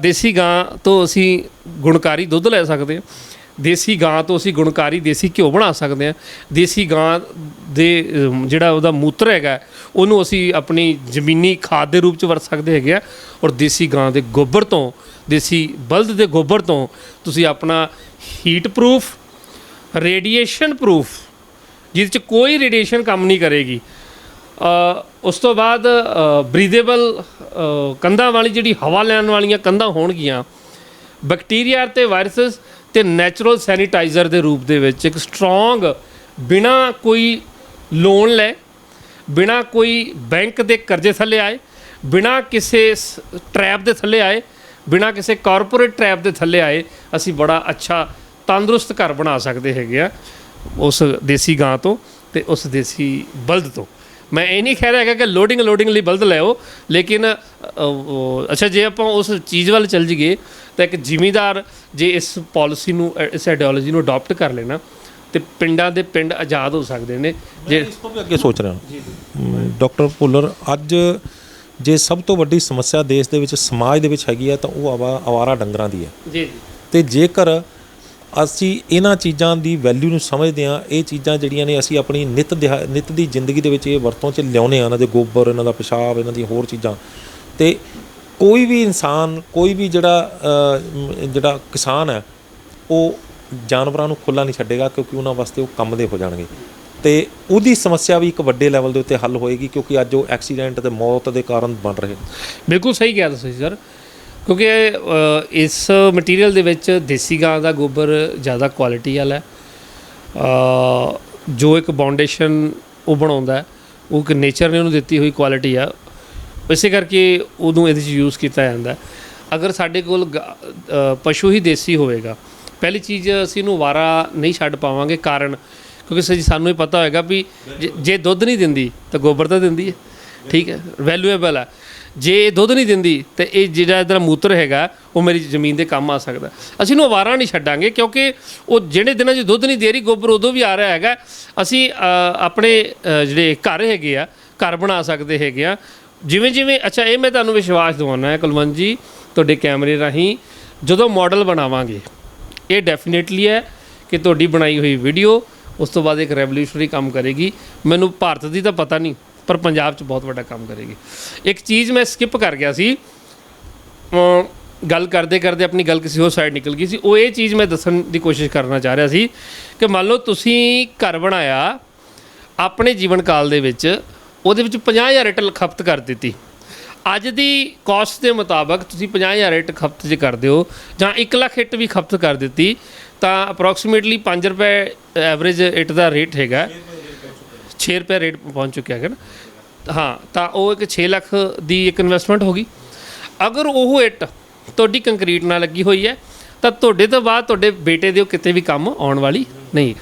ਦੇਸੀ ਗਾਂ ਤੋਂ ਅਸੀਂ ਗੁਣਕਾਰੀ ਦੁੱਧ ਲੈ ਸਕਦੇ ਹਾਂ, ਦੇਸੀ ਗਾਂ ਤੋਂ ਅਸੀਂ ਗੁਣਕਾਰੀ ਦੇਸੀ ਘਿਓ ਬਣਾ ਸਕਦੇ ਹਾਂ, ਦੇਸੀ ਗਾਂ ਦੇ ਜਿਹੜਾ ਉਹਦਾ ਮੂਤਰ ਹੈਗਾ ਉਹਨੂੰ ਅਸੀਂ ਆਪਣੀ ਜ਼ਮੀਨੀ ਖਾਦ ਦੇ ਰੂਪ 'ਚ ਵਰਤ ਸਕਦੇ ਹੈਗੇ ਆ, ਔਰ ਦੇਸੀ ਗਾਂ ਦੇ ਗੋਬਰ ਤੋਂ, ਦੇਸੀ ਬਲਦ ਦੇ ਗੋਬਰ ਤੋਂ ਤੁਸੀਂ ਆਪਣਾ ਹੀਟ ਪ੍ਰੂਫ, ਰੇਡੀਏਸ਼ਨ ਪ੍ਰੂਫ, ਜਿਹਦੇ 'ਚ ਕੋਈ ਰੇਡੀਏਸ਼ਨ ਕੰਮ ਨਹੀਂ ਕਰੇਗੀ, ਉਸ ਤੋਂ ਬਾਅਦ ਬਰੀਦੇਬਲ ਕੰਧਾਂ ਵਾਲੀ ਜਿਹੜੀ ਹਵਾ ਲੈਣ ਵਾਲੀਆਂ ਕੰਧਾਂ ਹੋਣਗੀਆਂ, ਬੈਕਟੀਰੀਆ ਅਤੇ ਵਾਇਰਸਸ ਅਤੇ ਨੈਚੁਰਲ ਸੈਨੀਟਾਈਜ਼ਰ ਦੇ ਰੂਪ ਦੇ ਵਿੱਚ ਇੱਕ ਸਟਰੋਂਗ, ਬਿਨਾਂ ਕੋਈ ਲੋਨ ਲੈ, ਬਿਨਾਂ ਕੋਈ ਬੈਂਕ ਦੇ ਕਰਜ਼ੇ ਥੱਲੇ ਆਏ, ਬਿਨਾਂ ਕਿਸੇ ਟਰੈਪ ਦੇ ਥੱਲੇ ਆਏ, ਬਿਨਾਂ ਕਿਸੇ ਕਾਰਪੋਰੇਟ ਟਰੈਪ ਦੇ ਥੱਲੇ ਆਏ, ਅਸੀਂ ਬੜਾ ਅੱਛਾ ਤੰਦਰੁਸਤ ਘਰ ਬਣਾ ਸਕਦੇ ਹੈਗੇ ਆ ਉਸ ਦੇਸੀ ਗਾਂ ਤੋਂ ਅਤੇ ਉਸ ਦੇਸੀ ਬਲਦ ਤੋਂ। ਮੈਂ ਇਹ ਨਹੀਂ ਕਹਿ ਰਿਹਾ ਹੈਗਾ ਕਿ ਲੋਡਿੰਗ ਲਈ ਬਲਦ ਲੈ ਆਓ, ਲੇਕਿਨ ਅੱਛਾ ਜੇ ਆਪਾਂ ਉਸ ਚੀਜ਼ ਵੱਲ ਚੱਲ ਜਾਈਏ ਤਾਂ ਇੱਕ ਜ਼ਿਮੀਂਦਾਰ ਜੇ ਇਸ ਪਾਲਿਸੀ ਨੂੰ, ਇਸ ਆਈਡੀਓਲੋਜੀ ਨੂੰ ਅਡੋਪਟ ਕਰ ਲੈਣਾ ਤੇ ਪਿੰਡਾਂ ਦੇ ਪਿੰਡ ਆਜ਼ਾਦ ਹੋ ਸਕਦੇ ਨੇ। ਜੇ ਇਸ ਤੋਂ ਵੀ ਅੱਗੇ ਸੋਚ ਰਿਹਾ ਡਾਕਟਰ ਭੁੱਲਰ, ਅੱਜ ਜੇ ਸਭ ਤੋਂ ਵੱਡੀ ਸਮੱਸਿਆ ਦੇਸ਼ ਦੇ ਵਿੱਚ ਸਮਾਜ ਦੇ ਵਿੱਚ ਹੈਗੀ ਹੈ ਤਾਂ ਉਹ ਅਵਾਰਾ ਡੰਗਰਾਂ ਦੀ ਹੈ। ਜੀ ਤੇ ਜੇਕਰ ਅਸੀਂ ਇਹਨਾਂ ਚੀਜ਼ਾਂ ਦੀ ਵੈਲਿਊ ਨੂੰ ਸਮਝਦੇ ਹਾਂ, ਇਹ ਚੀਜ਼ਾਂ ਜਿਹੜੀਆਂ ਨੇ ਅਸੀਂ ਆਪਣੀ ਨਿੱਤ ਦੀ ਜ਼ਿੰਦਗੀ ਦੇ ਵਿੱਚ ਇਹ ਵਰਤੋਂ 'ਚ ਲਿਆਉਂਦੇ ਹਾਂ, ਇਹਨਾਂ ਦੇ ਗੋਬਰ, ਇਹਨਾਂ ਦਾ ਪਿਸ਼ਾਬ, ਇਹਨਾਂ ਦੀ ਹੋਰ ਚੀਜ਼ਾਂ, ਤੇ ਕੋਈ ਵੀ ਇਨਸਾਨ, ਕੋਈ ਵੀ ਜਿਹੜਾ ਕਿਸਾਨ ਹੈ ਉਹ ਜਾਨਵਰਾਂ ਨੂੰ ਖੁੱਲ੍ਹਾ ਨਹੀਂ ਛੱਡੇਗਾ, ਕਿਉਂਕਿ ਉਹਨਾਂ ਵਾਸਤੇ ਉਹ ਕੰਮ ਦੇ ਹੋ ਜਾਣਗੇ ਤੇ ਉਹਦੀ ਸਮੱਸਿਆ ਵੀ ਇੱਕ ਵੱਡੇ ਲੈਵਲ ਦੇ ਉੱਤੇ ਹੱਲ ਹੋਏਗੀ, ਕਿਉਂਕਿ ਅੱਜ ਉਹ ਐਕਸੀਡੈਂਟ ਤੇ ਮੌਤ ਦੇ ਕਾਰਨ ਬਣ ਰਹੇ। ਬਿਲਕੁਲ ਸਹੀ ਕਿਹਾ ਤੁਸੀਂ ਸਰ, ਕਿਉਂਕਿ ਇਸ ਮਟੀਰੀਅਲ ਦੇ ਵਿੱਚ ਦੇਸੀ ਗਾਂ ਦਾ ਗੋਬਰ ਜ਼ਿਆਦਾ ਕੁਆਲਿਟੀ ਵਾਲਾ ਹੈ। ਜੋ ਇੱਕ ਬਾਉਂਡੇਸ਼ਨ ਉਹ ਬਣਾਉਂਦਾ, ਉਹ ਇੱਕ ਨੇਚਰ ਨੇ ਉਹਨੂੰ ਦਿੱਤੀ ਹੋਈ ਕੁਆਲਿਟੀ ਆ, ਇਸੇ ਕਰਕੇ ਉਹਨੂੰ ਇਹਦੇ 'ਚ ਯੂਜ਼ ਕੀਤਾ ਜਾਂਦਾ। ਅਗਰ ਸਾਡੇ ਕੋਲ ਪਸ਼ੂ ਹੀ ਦੇਸੀ ਹੋਵੇਗਾ, ਪਹਿਲੀ ਚੀਜ਼ ਅਸੀਂ ਇਹਨੂੰ ਵਾਰਾ ਨਹੀਂ ਛੱਡ ਪਾਵਾਂਗੇ, ਕਾਰਨ ਕਿਉਂਕਿ ਸਾਨੂੰ ਇਹ ਪਤਾ ਹੋਏਗਾ ਵੀ ਜੇ ਦੁੱਧ ਨਹੀਂ ਦਿੰਦੀ ਤਾਂ ਗੋਬਰ ਤਾਂ ਦਿੰਦੀ ਹੈ, ਠੀਕ ਹੈ, ਵੈਲਿਊਏਬਲ ਹੈ। ਜੇ ਇਹ ਦੁੱਧ ਨਹੀਂ ਦਿੰਦੀ ਤਾਂ ਇਹ ਜਿਹੜਾ ਇਹਦਾ ਮੂਤਰ ਹੈਗਾ ਉਹ ਮੇਰੀ ਜ਼ਮੀਨ ਦੇ ਕੰਮ ਆ ਸਕਦਾ। ਅਸੀਂ ਇਹਨੂੰ ਅਵਾਰਾ ਨਹੀਂ ਛੱਡਾਂਗੇ, ਕਿਉਂਕਿ ਉਹ ਜਿਹੜੇ ਦਿਨਾਂ 'ਚ ਦੁੱਧ ਨਹੀਂ ਦੇ ਰਹੀ, ਗੋਬਰ ਉਦੋਂ ਵੀ ਆ ਰਿਹਾ ਹੈਗਾ। ਅਸੀਂ ਆਪਣੇ ਜਿਹੜੇ ਘਰ ਹੈਗੇ ਆ, ਘਰ ਬਣਾ ਸਕਦੇ ਹੈਗੇ ਆ, ਜਿਵੇਂ ਅੱਛਾ, ਇਹ ਮੈਂ ਤੁਹਾਨੂੰ ਵਿਸ਼ਵਾਸ ਦਿਵਾਉਣਾ ਹੈ ਕੁਲਵੰਤ ਜੀ, ਤੁਹਾਡੇ ਕੈਮਰੇ ਰਾਹੀਂ ਜਦੋਂ ਮਾਡਲ ਬਣਾਵਾਂਗੇ, ਇਹ ਡੈਫੀਨੇਟਲੀ ਹੈ ਕਿ ਤੁਹਾਡੀ ਬਣਾਈ ਹੋਈ ਵੀਡੀਓ ਉਸ ਤੋਂ ਬਾਅਦ ਇੱਕ ਰੈਵੋਲੂਸ਼ਨਰੀ ਕੰਮ ਕਰੇਗੀ। ਮੈਨੂੰ ਭਾਰਤ ਦੀ ਤਾਂ ਪਤਾ ਨਹੀਂ, ਪਰ ਪੰਜਾਬ 'ਚ ਬਹੁਤ ਵੱਡਾ ਕੰਮ ਕਰੇਗੀ। ਇੱਕ ਚੀਜ਼ ਮੈਂ ਸਕਿਪ ਕਰ ਗਿਆ ਸੀ, ਗੱਲ ਕਰਦੇ ਆਪਣੀ ਗੱਲ ਕਿਸੇ ਹੋਰ ਸਾਈਡ ਨਿਕਲ ਗਈ ਸੀ। ਉਹ ਇਹ ਚੀਜ਼ ਮੈਂ ਦੱਸਣ ਦੀ ਕੋਸ਼ਿਸ਼ ਕਰਨਾ ਚਾਹ ਰਿਹਾ ਸੀ ਕਿ ਮੰਨ ਲਓ ਤੁਸੀਂ ਘਰ ਬਣਾਇਆ ਆਪਣੇ ਜੀਵਨ ਕਾਲ ਦੇ ਵਿੱਚ, ਉਹਦੇ ਵਿੱਚ 50,000 ਇੱਟ ਖਪਤ ਕਰ ਦਿੱਤੀ। ਅੱਜ ਦੀ ਕਾਸਟ ਦੇ ਮੁਤਾਬਕ ਤੁਸੀਂ 50,000 ਇੱਟ ਖਪਤ ਜੇ ਕਰਦੇ ਹੋ ਜਾਂ 1 ਲੱਖ ਇੱਟ ਵੀ ਖਪਤ ਕਰ ਦਿੱਤੀ ਤਾਂ ਅਪਰੋਕਸੀਮੇਟਲੀ 5 ਰੁਪਏ ਐਵਰੇਜ ਇੱਟ ਦਾ ਰੇਟ ਹੈਗਾ, 6 ਰੁਪਏ ਰੇਟ ਪਹੁੰਚ ਚੁੱਕਿਆ ਹੈਗਾ ਨਾ। ਹਾਂ, ਤਾਂ ਉਹ ਇੱਕ 6 ਲੱਖ ਦੀ ਇੱਕ ਇਨਵੈਸਟਮੈਂਟ ਹੋ ਗਈ। ਅਗਰ ਉਹ ਇੱਟ ਤੁਹਾਡੀ ਕੰਕਰੀਟ ਨਾਲ ਲੱਗੀ ਹੋਈ ਹੈ ਤਾਂ ਤੁਹਾਡੇ ਤੋਂ ਬਾਅਦ ਤੁਹਾਡੇ ਬੇਟੇ ਦੇ ਉਹ ਕਿਤੇ ਵੀ ਕੰਮ ਆਉਣ ਵਾਲੀ ਨਹੀਂ।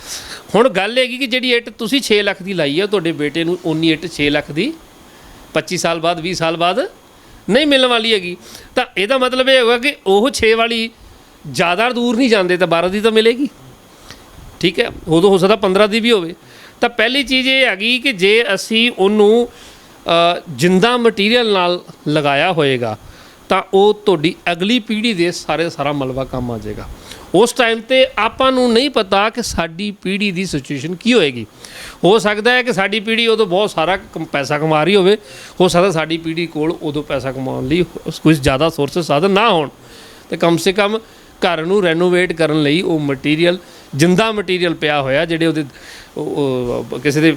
ਹੁਣ ਗੱਲ ਹੈਗੀ ਕਿ ਜਿਹੜੀ ਇੱਟ ਤੁਸੀਂ 6 ਲੱਖ ਦੀ ਲਾਈ ਹੈ, ਤੁਹਾਡੇ ਬੇਟੇ ਨੂੰ ਉਨੀ ਇੱਟ 6 ਲੱਖ ਦੀ 25 ਸਾਲ ਬਾਅਦ 20 ਸਾਲ ਬਾਅਦ ਨਹੀਂ ਮਿਲਣ ਵਾਲੀ ਹੈਗੀ। ਤਾਂ ਇਹਦਾ ਮਤਲਬ ਇਹ ਹੋਗਾ ਕਿ ਉਹ 6 ਵਾਲੀ ਜ਼ਿਆਦਾ ਦੂਰ ਨਹੀਂ ਜਾਂਦੇ ਤਾਂ 12 ਦੀ ਤਾਂ ਮਿਲੇਗੀ, ਠੀਕ ਹੈ, ਉਦੋਂ ਹੋ ਸਕਦਾ 15 ਦੀ ਵੀ ਹੋਵੇ। ਤਾਂ ਪਹਿਲੀ ਚੀਜ਼ ਇਹ ਹੈਗੀ ਕਿ ਜੇ ਅਸੀਂ ਉਹਨੂੰ ਜਿੰਦਾ ਮਟੀਰੀਅਲ ਨਾਲ ਲਗਾਇਆ ਹੋਏਗਾ ਤਾਂ ਉਹ ਤੁਹਾਡੀ ਅਗਲੀ ਪੀੜ੍ਹੀ ਦੇ ਸਾਰਾ ਮਲਬਾ ਕੰਮ ਆ ਜਾਏਗਾ। ਉਸ ਟਾਈਮ 'ਤੇ ਆਪਾਂ ਨੂੰ ਨਹੀਂ ਪਤਾ ਕਿ ਸਾਡੀ ਪੀੜ੍ਹੀ ਦੀ ਸਿਚੁਏਸ਼ਨ ਕੀ ਹੋਏਗੀ। ਹੋ ਸਕਦਾ ਹੈ ਕਿ ਸਾਡੀ ਪੀੜ੍ਹੀ ਉਦੋਂ ਬਹੁਤ ਸਾਰਾ ਪੈਸਾ ਕਮਾ ਰਹੀ ਹੋਵੇ, ਹੋ ਸਕਦਾ ਸਾਡੀ ਪੀੜ੍ਹੀ ਕੋਲ ਉਦੋਂ ਪੈਸਾ ਕਮਾਉਣ ਲਈ ਕੁਝ ਜ਼ਿਆਦਾ ਸੋਰਸਿਸ ਸਾਧਨ ਨਾ ਹੋਣ, ਅਤੇ ਕਮ ਸੇ ਕਮ ਘਰ ਨੂੰ ਰੈਨੋਵੇਟ ਕਰਨ ਲਈ ਉਹ ਮਟੀਰੀਅਲ, ਜਿੰਦਾ ਮਟੀਰੀਅਲ ਪਿਆ ਹੋਇਆ, ਜਿਹੜੇ ਉਹਦੇ ਕਿਸੇ ਦੇ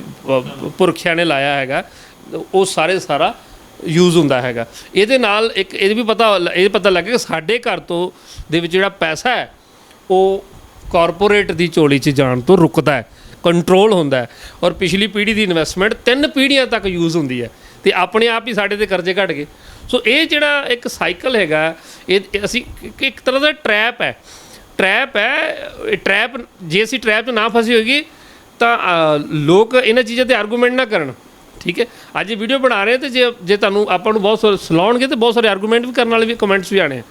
ਪੁਰਖਿਆਂ ਨੇ ਲਾਇਆ ਹੈਗਾ, ਉਹ ਸਾਰਾ ਯੂਜ਼ ਹੁੰਦਾ ਹੈਗਾ। ਇਹਦੇ ਨਾਲ ਇੱਕ ਇਹ ਵੀ ਪਤਾ ਲੱਗੇ ਕਿ ਸਾਡੇ ਘਰ ਤੋਂ ਦੇ ਵਿੱਚ ਜਿਹੜਾ ਪੈਸਾ ਹੈ ਉਹ ਕਾਰਪੋਰੇਟ ਦੀ ਝੋਲੀ 'ਚ ਜਾਣ ਤੋਂ ਰੁਕਦਾ ਹੈ, ਕੰਟਰੋਲ ਹੁੰਦਾ ਹੈ, ਔਰ ਪਿਛਲੀ ਪੀੜ੍ਹੀ ਦੀ ਇਨਵੈਸਟਮੈਂਟ 3 ਪੀੜ੍ਹੀਆਂ ਤੱਕ ਯੂਜ਼ ਹੁੰਦੀ ਹੈ, ਅਤੇ ਆਪਣੇ ਆਪ ਹੀ ਸਾਡੇ 'ਤੇ ਕਰਜ਼ੇ ਘਟ ਗਏ। ਸੋ ਇਹ ਜਿਹੜਾ ਇੱਕ ਸਾਈਕਲ ਹੈਗਾ, ਇਹ ਅਸੀਂ ਇੱਕ ਤਰ੍ਹਾਂ ਦਾ ਟਰੈਪ ਹੈ। ਜੇ ਅਸੀਂ ਟਰੈਪ 'ਚ ਨਾ ਫਸੇ ਹੋਈਏ ਤਾਂ ਲੋਕ ਇਹਨਾਂ ਚੀਜ਼ਾਂ 'ਤੇ ਆਰਗੂਮੈਂਟ ਨਾ ਕਰਨ, ਠੀਕ ਹੈ। ਅੱਜ ਇਹ ਵੀਡੀਓ ਬਣਾ ਰਹੇ, ਅਤੇ ਜੇ ਤੁਹਾਨੂੰ ਆਪਾਂ ਨੂੰ ਬਹੁਤ ਸਾਰੇ ਸੁਣਾਉਣਗੇ ਤਾਂ ਬਹੁਤ ਸਾਰੇ ਆਰਗੂਮੈਂਟ ਵੀ ਕਰਨ ਵਾਲੇ ਵੀ ਕਮੈਂਟਸ ਵੀ ਆਣੇ ਆ।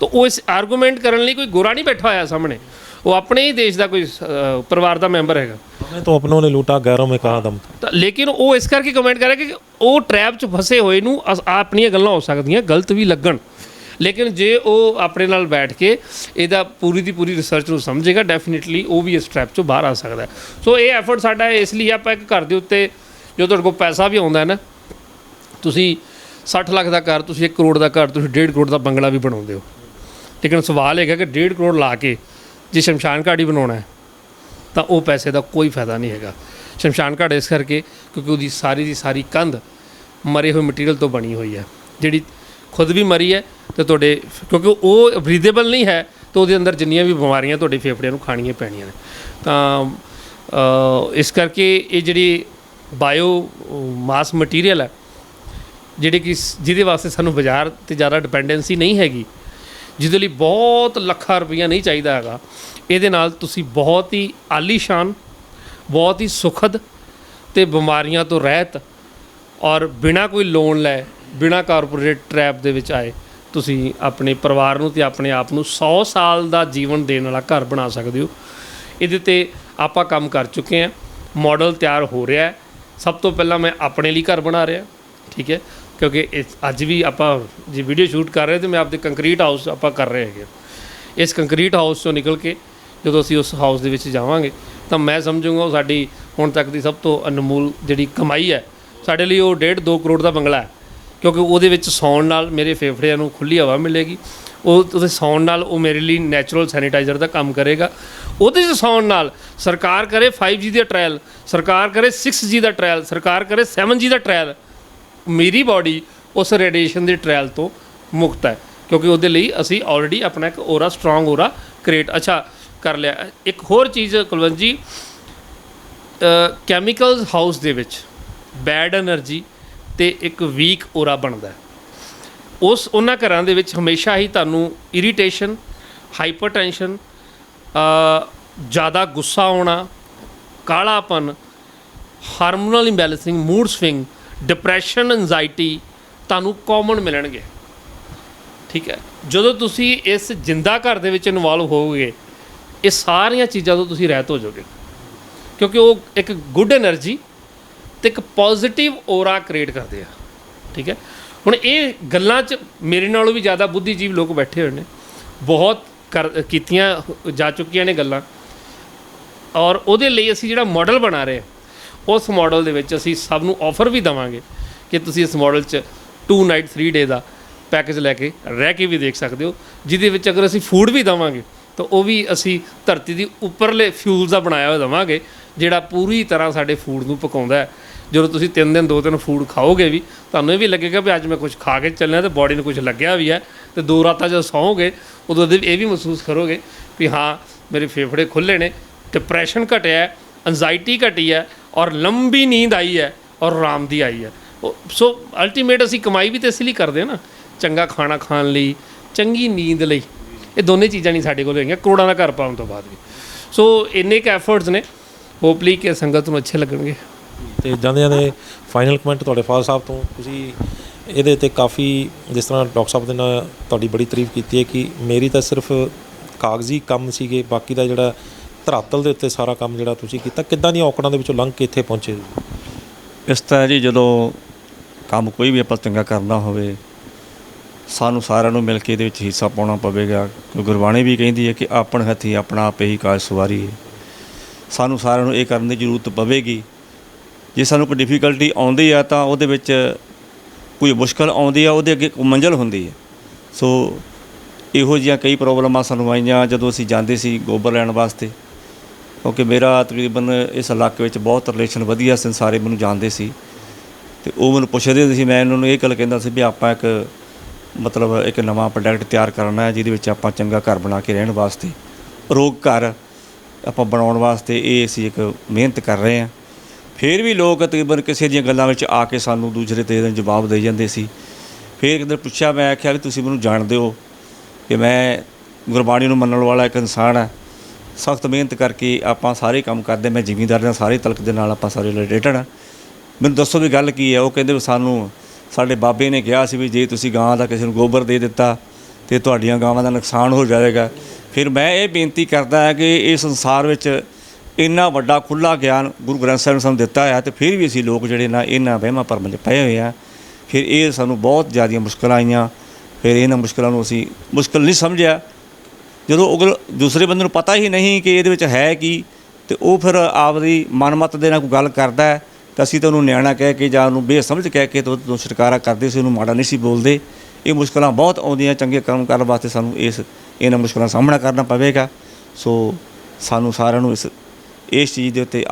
ਤਾਂ ਉਹ ਇਸ ਆਰਗੂਮੈਂਟ ਕਰਨ ਲਈ ਕੋਈ ਗੋਰਾ ਨਹੀਂ ਬੈਠਾ ਹੋਇਆ ਸਾਹਮਣੇ, ਉਹ ਆਪਣੇ ਹੀ ਦੇਸ਼ ਦਾ ਕੋਈ ਪਰਿਵਾਰ ਦਾ ਮੈਂਬਰ ਹੈਗਾ। तो अपनों ने लूटा गैरों में कहा दम था। ਲੇਕਿਨ ਉਹ ਇਸ ਕਰਕੇ ਕਮੈਂਟ ਕਰ ਰਿਹਾ ਕਿ ਉਹ ਟਰੈਪ 'ਚ ਫਸੇ ਹੋਏ ਨੂੰ ਆਪਣੀਆਂ ਗੱਲਾਂ ਹੋ ਸਕਦੀਆਂ ਗਲਤ ਵੀ ਲੱਗਣ, ਲੇਕਿਨ ਜੇ ਉਹ ਆਪਣੇ ਨਾਲ ਬੈਠ ਕੇ ਇਹਦਾ ਪੂਰੀ ਦੀ ਪੂਰੀ ਰਿਸਰਚ ਨੂੰ ਸਮਝੇਗਾ, ਡੈਫੀਨੇਟਲੀ ਉਹ ਵੀ ਇਸ ਟਰੈਪ 'ਚੋਂ ਬਾਹਰ ਆ ਸਕਦਾ। ਸੋ ਇਹ ਐਫਰਟ ਸਾਡਾ ਇਸ ਲਈ ਆਪਾਂ ਇੱਕ ਘਰ ਦੇ ਉੱਤੇ, ਜੋ ਤੁਹਾਡੇ ਕੋਲ ਪੈਸਾ ਵੀ ਆਉਂਦਾ ਨਾ, ਤੁਸੀਂ 60 ਲੱਖ ਦਾ ਘਰ, ਤੁਸੀਂ 1 ਕਰੋੜ ਦਾ ਘਰ, ਤੁਸੀਂ 1.5 ਕਰੋੜ ਦਾ ਬੰਗਲਾ ਵੀ ਬਣਾਉਂਦੇ ਹੋ, ਲੇਕਿਨ ਸਵਾਲ ਹੈਗਾ ਕਿ 1.5 ਕਰੋੜ ਲਾ ਕੇ ਜੇ ਸ਼ਮਸ਼ਾਨ ਘਾਟ ਹੀ ਬਣਾਉਣਾ ਹੈ ਤਾਂ ਉਹ ਪੈਸੇ ਦਾ ਕੋਈ ਫਾਇਦਾ ਨਹੀਂ ਹੈਗਾ। ਸ਼ਮਸ਼ਾਨ ਘਾਟ ਇਸ ਕਰਕੇ ਕਿਉਂਕਿ ਉਹਦੀ ਸਾਰੀ ਦੀ ਸਾਰੀ ਕੰਧ ਮਰੇ ਹੋਏ ਮਟੀਰੀਅਲ ਤੋਂ ਬਣੀ ਹੋਈ ਹੈ, ਜਿਹੜੀ ਖੁਦ ਵੀ ਮਰੀ ਹੈ, ਅਤੇ ਤੁਹਾਡੇ ਕਿਉਂਕਿ ਉਹ ਬਰੀਦੇਬਲ ਨਹੀਂ ਹੈ, ਤਾਂ ਉਹਦੇ ਅੰਦਰ ਜਿੰਨੀਆਂ ਵੀ ਬਿਮਾਰੀਆਂ ਤੁਹਾਡੇ ਫੇਫੜਿਆਂ ਨੂੰ ਖਾਣੀਆਂ ਪੈਣੀਆਂ ਨੇ। ਤਾਂ ਇਸ ਕਰਕੇ ਇਹ ਜਿਹੜੀ ਬਾਇਓ ਮਾਸ ਮਟੀਰੀਅਲ ਹੈ, ਜਿਹੜੇ ਕਿ ਜਿਹਦੇ ਵਾਸਤੇ ਸਾਨੂੰ ਬਾਜ਼ਾਰ 'ਤੇ ਜ਼ਿਆਦਾ ਡਿਪੈਂਡੈਂਸੀ ਨਹੀਂ ਹੈਗੀ, ਜਿਹਦੇ ਲਈ ਬਹੁਤ ਲੱਖਾਂ ਰੁਪਈਆ ਨਹੀਂ ਚਾਹੀਦਾ ਹੈਗਾ, ਇਹਦੇ ਨਾਲ ਤੁਸੀਂ ਬਹੁਤ ਹੀ ਆਲੀਸ਼ਾਨ, ਬਹੁਤ ਹੀ ਸੁਖਦ ਅਤੇ ਬਿਮਾਰੀਆਂ ਤੋਂ ਰਹਿਤ, ਔਰ ਬਿਨਾਂ ਕੋਈ ਲੋਨ ਲੈ, ਬਿਨਾਂ ਕਾਰਪੋਰੇਟ ਟਰੈਪ ਦੇ ਵਿੱਚ ਆਏ, ਤੁਸੀਂ ਆਪਣੇ ਪਰਿਵਾਰ ਨੂੰ ਅਤੇ ਆਪਣੇ ਆਪ ਨੂੰ 100 ਸਾਲ ਦਾ ਜੀਵਨ ਦੇਣ ਵਾਲਾ ਘਰ ਬਣਾ ਸਕਦੇ ਹੋ। ਇਹਦੇ 'ਤੇ ਆਪਾਂ ਕੰਮ ਕਰ ਚੁੱਕੇ ਹਾਂ, ਮਾਡਲ ਤਿਆਰ ਹੋ ਰਿਹਾ ਹੈ। ਸਭ ਤੋਂ ਪਹਿਲਾਂ ਮੈਂ ਆਪਣੇ ਲਈ ਘਰ ਬਣਾ ਰਿਹਾ, ਠੀਕ ਹੈ, ਕਿਉਂਕਿ ਅੱਜ ਵੀ ਆਪਾਂ ਜੇ ਵੀਡੀਓ ਸ਼ੂਟ ਕਰ ਰਹੇ ਤੇ ਮੈਂ ਆਪਦੇ ਕੰਕਰੀਟ ਹਾਊਸ ਆਪਾਂ ਕਰ ਰਹੇ ਹੈਗੇ। ਇਸ ਕੰਕਰੀਟ ਹਾਊਸ ਚੋਂ ਨਿਕਲ ਕੇ ਜਦੋਂ ਅਸੀਂ ਉਸ ਹਾਊਸ ਦੇ ਵਿੱਚ ਜਾਵਾਂਗੇ ਤਾਂ ਮੈਂ ਸਮਝੂੰਗਾ ਉਹ ਸਾਡੀ ਹੁਣ ਤੱਕ ਦੀ ਸਭ ਤੋਂ ਅਨਮੋਲ ਜਿਹੜੀ ਕਮਾਈ ਹੈ ਸਾਡੇ ਲਈ, ਉਹ 1.5-2 ਕਰੋੜ ਦਾ ਬੰਗਲਾ ਹੈ। ਕਿਉਂਕਿ ਉਹਦੇ ਵਿੱਚ ਸੌਣ ਨਾਲ ਮੇਰੇ ਫੇਫੜਿਆਂ ਨੂੰ ਖੁੱਲ੍ਹੀ ਹਵਾ ਮਿਲੇਗੀ, ਉਹਦੇ ਸੌਣ ਨਾਲ ਉਹ ਮੇਰੇ ਲਈ ਨੈਚੁਰਲ ਸੈਨੀਟਾਈਜ਼ਰ ਦਾ ਕੰਮ ਕਰੇਗਾ। ਉਹਦੇ 'ਚ ਸੌਣ ਨਾਲ ਸਰਕਾਰ ਕਰੇ 5G ਦਾ ਟ੍ਰਾਇਲ, ਸਰਕਾਰ ਕਰੇ 6G ਦਾ ਟ੍ਰਾਇਲ, ਸਰਕਾਰ ਕਰੇ 7G ਦਾ ਟ੍ਰਾਇਲ, ਮੇਰੀ ਬਾਡੀ ਉਸ ਰੇਡੀਏਸ਼ਨ ਦੇ ਟ੍ਰਾਇਲ ਤੋਂ ਮੁਕਤ ਹੈ। ਕਿਉਂਕਿ ਉਹਦੇ ਲਈ ਅਸੀਂ ਆਲਰੇਡੀ ਆਪਣਾ ਇੱਕ ਔਰਾ, ਸਟਰੋਂਗ ਔਰਾ ਕ੍ਰੀਏਟ ਕਰ ਲਿਆ। ਇੱਕ ਹੋਰ ਚੀਜ਼ ਕੁਲਵੰਤ ਜੀ, ਕੈਮੀਕਲਸ ਹਾਊਸ ਦੇ ਵਿੱਚ ਬੈਡ ਐਨਰਜੀ ਅਤੇ ਇੱਕ ਵੀਕ ਔਰਾ ਬਣਦਾ। ਉਹਨਾਂ ਘਰਾਂ ਦੇ ਵਿੱਚ ਹਮੇਸ਼ਾ ਹੀ ਤੁਹਾਨੂੰ ਇਰੀਟੇਸ਼ਨ, ਹਾਈਪਰਟੈਂਸ਼ਨ, ਜ਼ਿਆਦਾ ਗੁੱਸਾ ਆਉਣਾ, ਕਾਲਾਪਨ, ਹਾਰਮੋਨਲ ਇੰਬੈਲੈਂਸਿੰਗ, ਮੂਡ ਸਵਿੰਗ, ਡਿਪਰੈਸ਼ਨ, ਐਨਜ਼ਾਈਟੀ ਤੁਹਾਨੂੰ ਕਾਮਨ ਮਿਲਣਗੇ, ਠੀਕ ਹੈ। ਜਦੋਂ ਤੁਸੀਂ ਇਸ ਜਿੰਦਾ ਘਰ ਦੇ ਵਿੱਚ ਇਨਵੋਲਵ ਹੋਵੋਗੇ, ਇਹ ਸਾਰੀਆਂ ਚੀਜ਼ਾਂ ਤੋਂ ਤੁਸੀਂ ਰਹਿਤ ਹੋ ਜਾਓਗੇ, ਕਿਉਂਕਿ ਉਹ ਇੱਕ ਗੁੱਡ ਐਨਰਜੀ ਅਤੇ ਇੱਕ ਪੋਜ਼ੀਟਿਵ ਔਰਾ ਕ੍ਰੀਏਟ ਕਰਦੇ ਆ, ਠੀਕ ਹੈ। ਹੁਣ ਇਹ ਗੱਲਾਂ 'ਚ ਮੇਰੇ ਨਾਲੋਂ ਵੀ ਜ਼ਿਆਦਾ ਬੁੱਧੀਜੀਵ ਲੋਕ ਬੈਠੇ ਹੋਏ ਨੇ, ਬਹੁਤ ਕੀਤੀਆਂ ਜਾ ਚੁੱਕੀਆਂ ਨੇ ਗੱਲਾਂ, ਔਰ ਉਹਦੇ ਲਈ ਅਸੀਂ ਜਿਹੜਾ ਮਾਡਲ ਬਣਾ ਰਹੇ ਹਾਂ, ਉਸ ਮਾਡਲ ਦੇ ਵਿੱਚ ਅਸੀਂ ਸਭ ਨੂੰ ਆਫਰ ਵੀ ਦੇਵਾਂਗੇ ਕਿ ਤੁਸੀਂ ਇਸ ਮਾਡਲ 'ਚ 2 ਨਾਈਟ 3 ਡੇ ਦਾ ਪੈਕੇਜ ਲੈ ਕੇ ਰਹਿ ਕੇ ਵੀ ਦੇਖ ਸਕਦੇ ਹੋ, ਜਿਹਦੇ ਵਿੱਚ ਅਗਰ ਅਸੀਂ ਫੂਡ ਵੀ ਦੇਵਾਂਗੇ ਤਾਂ ਉਹ ਵੀ ਅਸੀਂ ਧਰਤੀ ਦੀ ਉੱਪਰਲੇ ਫਿਊਲਸ ਦਾ ਬਣਾਇਆ ਹੋਇਆ ਦੇਵਾਂਗੇ, ਜਿਹੜਾ ਪੂਰੀ ਤਰ੍ਹਾਂ ਸਾਡੇ ਫੂਡ ਨੂੰ ਪਕਾਉਂਦਾ ਹੈ। ਜਦੋਂ ਤੁਸੀਂ 3 ਦਿਨ 2 ਦਿਨ ਫੂਡ ਖਾਓਗੇ ਵੀ, ਤੁਹਾਨੂੰ ਇਹ ਵੀ ਲੱਗੇਗਾ ਵੀ ਅੱਜ ਮੈਂ ਕੁਝ ਖਾ ਕੇ ਚੱਲਿਆ ਅਤੇ ਬੋਡੀ ਨੂੰ ਕੁਝ ਲੱਗਿਆ ਵੀ ਹੈ, ਅਤੇ 2 ਰਾਤਾਂ ਜਦੋਂ ਸੌਂਗੇ ਉਦੋਂ ਇਹ ਵੀ ਮਹਿਸੂਸ ਕਰੋਗੇ ਵੀ ਹਾਂ ਮੇਰੇ ਫੇਫੜੇ ਖੁੱਲ੍ਹੇ ਨੇ, ਡਿਪਰੈਸ਼ਨ ਘਟਿਆ, ਐਨਜ਼ਾਈਟੀ ਘਟੀ ਹੈ, ਔਰ ਲੰਬੀ ਨੀਂਦ ਆਈ ਹੈ, ਔਰ ਆਰਾਮ ਦੀ ਆਈ ਹੈ। ਸੋ ਅਲਟੀਮੇਟ ਅਸੀਂ ਕਮਾਈ ਵੀ ਤਾਂ ਇਸ ਲਈ ਕਰਦੇ ਹਾਂ ਨਾ, ਚੰਗਾ ਖਾਣਾ ਖਾਣ ਲਈ, ਚੰਗੀ ਨੀਂਦ ਲਈ। ਇਹ ਦੋਨੇ ਚੀਜ਼ਾਂ ਨਹੀਂ ਸਾਡੇ ਕੋਲ ਹੈਗੀਆਂ ਕਰੋੜਾਂ ਦਾ ਘਰ ਪਾਉਣ ਤੋਂ ਬਾਅਦ ਵੀ। ਸੋ ਇੰਨੇ ਕੁ ਐਫਰਟਸ ਨੇ, ਹੋਪਲੀ ਕਿ ਸੰਗਤ ਨੂੰ ਅੱਛੇ ਲੱਗਣਗੇ। ਅਤੇ ਜਾਂਦੇ ਫਾਈਨਲ ਕਮੈਂਟ ਤੁਹਾਡੇ ਫਾਦਰ ਸਾਹਿਬ ਤੋਂ, ਤੁਸੀਂ ਇਹਦੇ 'ਤੇ ਕਾਫੀ ਜਿਸ ਤਰ੍ਹਾਂ ਡਾਕਟਰ ਸਾਹਿਬ ਦੇ ਨਾਲ ਤੁਹਾਡੀ ਬੜੀ ਤਾਰੀਫ ਕੀਤੀ ਹੈ ਕਿ ਮੇਰੀ ਤਾਂ ਸਿਰਫ ਕਾਗਜ਼ੀ ਕੰਮ ਸੀਗੇ, ਬਾਕੀ ਦਾ ਜਿਹੜਾ ਧਰਾਤਲ ਦੇ ਉੱਤੇ ਸਾਰਾ ਕੰਮ ਜਿਹੜਾ ਤੁਸੀਂ ਕੀਤਾ, ਕਿੱਦਾਂ ਦੀਆਂ ਔਕੜਾਂ ਦੇ ਵਿੱਚੋਂ ਲੰਘ ਕੇ ਇੱਥੇ ਪਹੁੰਚੇ? ਇਸ ਤਰ੍ਹਾਂ ਜੀ, ਜਦੋਂ ਕੰਮ ਕੋਈ ਵੀ ਆਪਾਂ ਚੰਗਾ ਕਰਨਾ ਹੋਵੇ, ਸਾਨੂੰ ਸਾਰਿਆਂ ਨੂੰ ਮਿਲ ਕੇ ਇਹਦੇ ਵਿੱਚ ਹਿੱਸਾ ਪਾਉਣਾ ਪਵੇਗਾ। ਗੁਰਬਾਣੀ ਵੀ ਕਹਿੰਦੀ ਹੈ ਕਿ ਆਪਣੇ ਹੱਥੀਂ ਆਪਣਾ ਆਪੇ ਹੀ ਕਾਜ ਸਵਾਰੀਏ। ਸਾਨੂੰ ਸਾਰਿਆਂ ਨੂੰ ਇਹ ਕਰਨ ਦੀ ਜ਼ਰੂਰਤ ਪਵੇਗੀ। ਜੇ ਸਾਨੂੰ ਕੋਈ ਡਿਫੀਕਲਟੀ ਆਉਂਦੀ ਆ ਤਾਂ ਉਹਦੇ ਵਿੱਚ ਕੋਈ ਮੁਸ਼ਕਿਲ ਆਉਂਦੀ ਆ, ਉਹਦੇ ਅੱਗੇ ਕੋਈ ਮੰਜ਼ਿਲ ਹੁੰਦੀ ਹੈ। ਸੋ ਇਹੋ ਜਿਹੀਆਂ ਕਈ ਪ੍ਰੋਬਲਮਾਂ ਸਾਨੂੰ ਆਈਆਂ ਜਦੋਂ ਅਸੀਂ ਜਾਂਦੇ ਸੀ ਗੋਬਰ ਲੈਣ ਵਾਸਤੇ, ਕਿਉਂਕਿ ਮੇਰਾ ਤਕਰੀਬਨ ਇਸ ਇਲਾਕੇ ਵਿੱਚ ਬਹੁਤ ਰਿਲੇਸ਼ਨ ਵਧੀਆ ਸਨ, ਸਾਰੇ ਮੈਨੂੰ ਜਾਣਦੇ ਸੀ ਅਤੇ ਉਹ ਮੈਨੂੰ ਪੁੱਛਦੇ ਹੁੰਦੇ ਸੀ। ਮੈਂ ਇਹਨਾਂ ਨੂੰ ਇਹ ਗੱਲ ਕਹਿੰਦਾ ਸੀ ਵੀ ਆਪਾਂ ਇੱਕ ਨਵਾਂ ਪ੍ਰੋਡਕਟ ਤਿਆਰ ਕਰਨਾ ਹੈ, ਜਿਹਦੇ ਵਿੱਚ ਆਪਾਂ ਚੰਗਾ ਘਰ ਬਣਾ ਕੇ ਰਹਿਣ ਵਾਸਤੇ, ਰੋਗ ਘਰ ਆਪਾਂ ਬਣਾਉਣ ਵਾਸਤੇ ਇਹ ਅਸੀਂ ਇੱਕ ਮਿਹਨਤ ਕਰ ਰਹੇ ਹਾਂ। ਫਿਰ ਵੀ ਲੋਕ ਤਕਰੀਬਨ ਕਿਸੇ ਦੀਆਂ ਗੱਲਾਂ ਵਿੱਚ ਆ ਕੇ ਸਾਨੂੰ ਦੂਸਰੇ ਤੀਸਰੇ ਦਿਨ ਜਵਾਬ ਦੇ ਜਾਂਦੇ ਸੀ। ਫਿਰ ਇੱਕ ਦਿਨ ਪੁੱਛਿਆ, ਮੈਂ ਆਖਿਆ ਵੀ ਤੁਸੀਂ ਮੈਨੂੰ ਜਾਣਦੇ ਹੋ ਕਿ ਮੈਂ ਗੁਰਬਾਣੀ ਨੂੰ ਮੰਨਣ ਵਾਲਾ ਇੱਕ ਇਨਸਾਨ ਹੈ, ਸਖਤ ਮਿਹਨਤ ਕਰਕੇ ਆਪਾਂ ਸਾਰੇ ਕੰਮ ਕਰਦੇ, ਮੈਂ ਜ਼ਿਮੀਂਦਾਰ ਨਾਲ ਸਾਰੇ ਤਲਕ ਦੇ ਨਾਲ ਆਪਾਂ ਸਾਰੇ ਰਿਲੇਟਡ ਹਾਂ, ਮੈਨੂੰ ਦੱਸੋ ਵੀ ਗੱਲ ਕੀ ਹੈ। ਉਹ ਕਹਿੰਦੇ ਵੀ ਸਾਨੂੰ ਸਾਡੇ ਬਾਬੇ ਨੇ ਕਿਹਾ ਸੀ ਵੀ ਜੇ ਤੁਸੀਂ ਗਾਂ ਦਾ ਕਿਸੇ ਨੂੰ ਗੋਬਰ ਦੇ ਦਿੱਤਾ ਤਾਂ ਤੁਹਾਡੀਆਂ ਗਾਵਾਂ ਦਾ ਨੁਕਸਾਨ ਹੋ ਜਾਵੇਗਾ। ਫਿਰ ਮੈਂ ਇਹ ਬੇਨਤੀ ਕਰਦਾ ਹਾਂ ਕਿ ਇਸ ਸੰਸਾਰ ਵਿੱਚ ਇੰਨਾ ਵੱਡਾ ਖੁੱਲ੍ਹਾ ਗਿਆਨ ਗੁਰੂ ਗ੍ਰੰਥ ਸਾਹਿਬ ਨੇ ਸਾਨੂੰ ਦਿੱਤਾ ਹੋਇਆ, ਅਤੇ ਫਿਰ ਵੀ ਅਸੀਂ ਲੋਕ ਜਿਹੜੇ ਨਾ ਇਹਨਾਂ ਵਹਿਮਾਂ ਭਰਮਾਂ 'ਚ ਪਏ ਹੋਏ ਆ। ਫਿਰ ਇਹ ਸਾਨੂੰ ਬਹੁਤ ਜ਼ਿਆਦਾ ਮੁਸ਼ਕਿਲਾਂ ਆਈਆਂ। ਫਿਰ ਇਹਨਾਂ ਮੁਸ਼ਕਿਲਾਂ ਨੂੰ ਅਸੀਂ ਮੁਸ਼ਕਿਲ ਨਹੀਂ ਸਮਝਿਆ। ਜਦੋਂ ਉਹ ਦੂਸਰੇ ਬੰਦੇ ਨੂੰ ਪਤਾ ਹੀ ਨਹੀਂ ਕਿ ਇਹਦੇ ਵਿੱਚ ਹੈ ਕੀ, ਅਤੇ ਉਹ ਫਿਰ ਆਪਦੀ ਮਨਮੱਤ ਦੇ ਨਾਲ ਕੋਈ ਗੱਲ ਕਰਦਾ ਹੈ ਤਾਂ ਅਸੀਂ ਤਾਂ ਉਹਨੂੰ ਨਿਆਣਾ ਕਹਿ ਕੇ ਜਾਂ ਉਹਨੂੰ ਬੇਸਮਝ ਕਹਿ ਕੇ ਤਾਂ ਉਹਨੂੰ ਛੁਟਕਾਰਾ ਕਰਦੇ ਸੀ, ਉਹਨੂੰ ਮਾੜਾ ਨਹੀਂ ਸੀ ਬੋਲਦੇ। ਇਹ ਮੁਸ਼ਕਿਲਾਂ ਬਹੁਤ ਆਉਂਦੀਆਂ, ਚੰਗੇ ਕੰਮ ਕਰਨ ਵਾਸਤੇ ਸਾਨੂੰ ਇਹਨਾਂ ਮੁਸ਼ਕਿਲਾਂ ਦਾ ਸਾਹਮਣਾ ਕਰਨਾ ਪਵੇਗਾ। ਸੋ ਸਾਨੂੰ ਸਾਰਿਆਂ ਨੂੰ ਇਸ ਚੀਜ਼ ਦੇ ਉੱਤੇ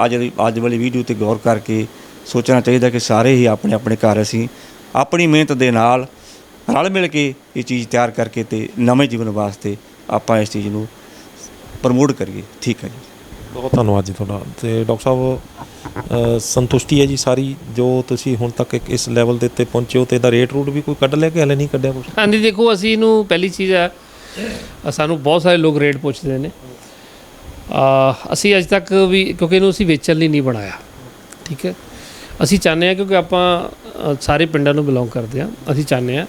ਅੱਜ ਵਾਲੀ ਵੀਡੀਓ 'ਤੇ ਗੌਰ ਕਰਕੇ ਸੋਚਣਾ ਚਾਹੀਦਾ ਕਿ ਸਾਰੇ ਹੀ ਆਪਣੇ ਆਪਣੇ ਘਰ ਅਸੀਂ ਆਪਣੀ ਮਿਹਨਤ ਦੇ ਨਾਲ ਰਲ ਮਿਲ ਕੇ ਇਹ ਚੀਜ਼ ਤਿਆਰ ਕਰਕੇ ਅਤੇ ਨਵੇਂ ਜੀਵਨ ਵਾਸਤੇ ਆਪਾਂ ਇਸ ਚੀਜ਼ ਨੂੰ ਪ੍ਰਮੋਟ ਕਰੀਏ। ਠੀਕ ਹੈ ਜੀ, ਬਹੁਤ ਧੰਨਵਾਦ ਜੀ ਤੁਹਾਡਾ। ਅਤੇ ਡਾਕਟਰ ਸਾਹਿਬ ਸੰਤੁਸ਼ਟੀ ਹੈ ਜੀ ਸਾਰੀ ਜੋ ਤੁਸੀਂ ਹੁਣ ਤੱਕ ਇਸ ਲੈਵਲ ਦੇ ਉੱਤੇ ਪਹੁੰਚੇ ਹੋ, ਅਤੇ ਇਹਦਾ ਰੇਟ ਰੂਟ ਵੀ ਕੋਈ ਕੱਢ ਲਿਆ ਕਿ ਹਲੇ ਨਹੀਂ ਕੱਢਿਆ ਕੁਛ? ਹਾਂਜੀ, ਦੇਖੋ ਅਸੀਂ ਇਹਨੂੰ ਪਹਿਲੀ ਚੀਜ਼ ਹੈ, ਸਾਨੂੰ ਬਹੁਤ ਸਾਰੇ ਲੋਕ ਰੇਟ ਪੁੱਛਦੇ ਨੇ। ਅਸੀਂ ਅੱਜ ਤੱਕ ਵੀ, ਕਿਉਂਕਿ ਇਹਨੂੰ ਅਸੀਂ ਵੇਚਣ ਲਈ ਨਹੀਂ ਬਣਾਇਆ, ਠੀਕ ਹੈ। ਅਸੀਂ ਚਾਹੁੰਦੇ ਹਾਂ, ਕਿਉਂਕਿ ਆਪਾਂ ਸਾਰੇ ਪਿੰਡਾਂ ਨੂੰ ਬਿਲੋਂਗ ਕਰਦੇ ਹਾਂ, ਅਸੀਂ ਚਾਹੁੰਦੇ ਹਾਂ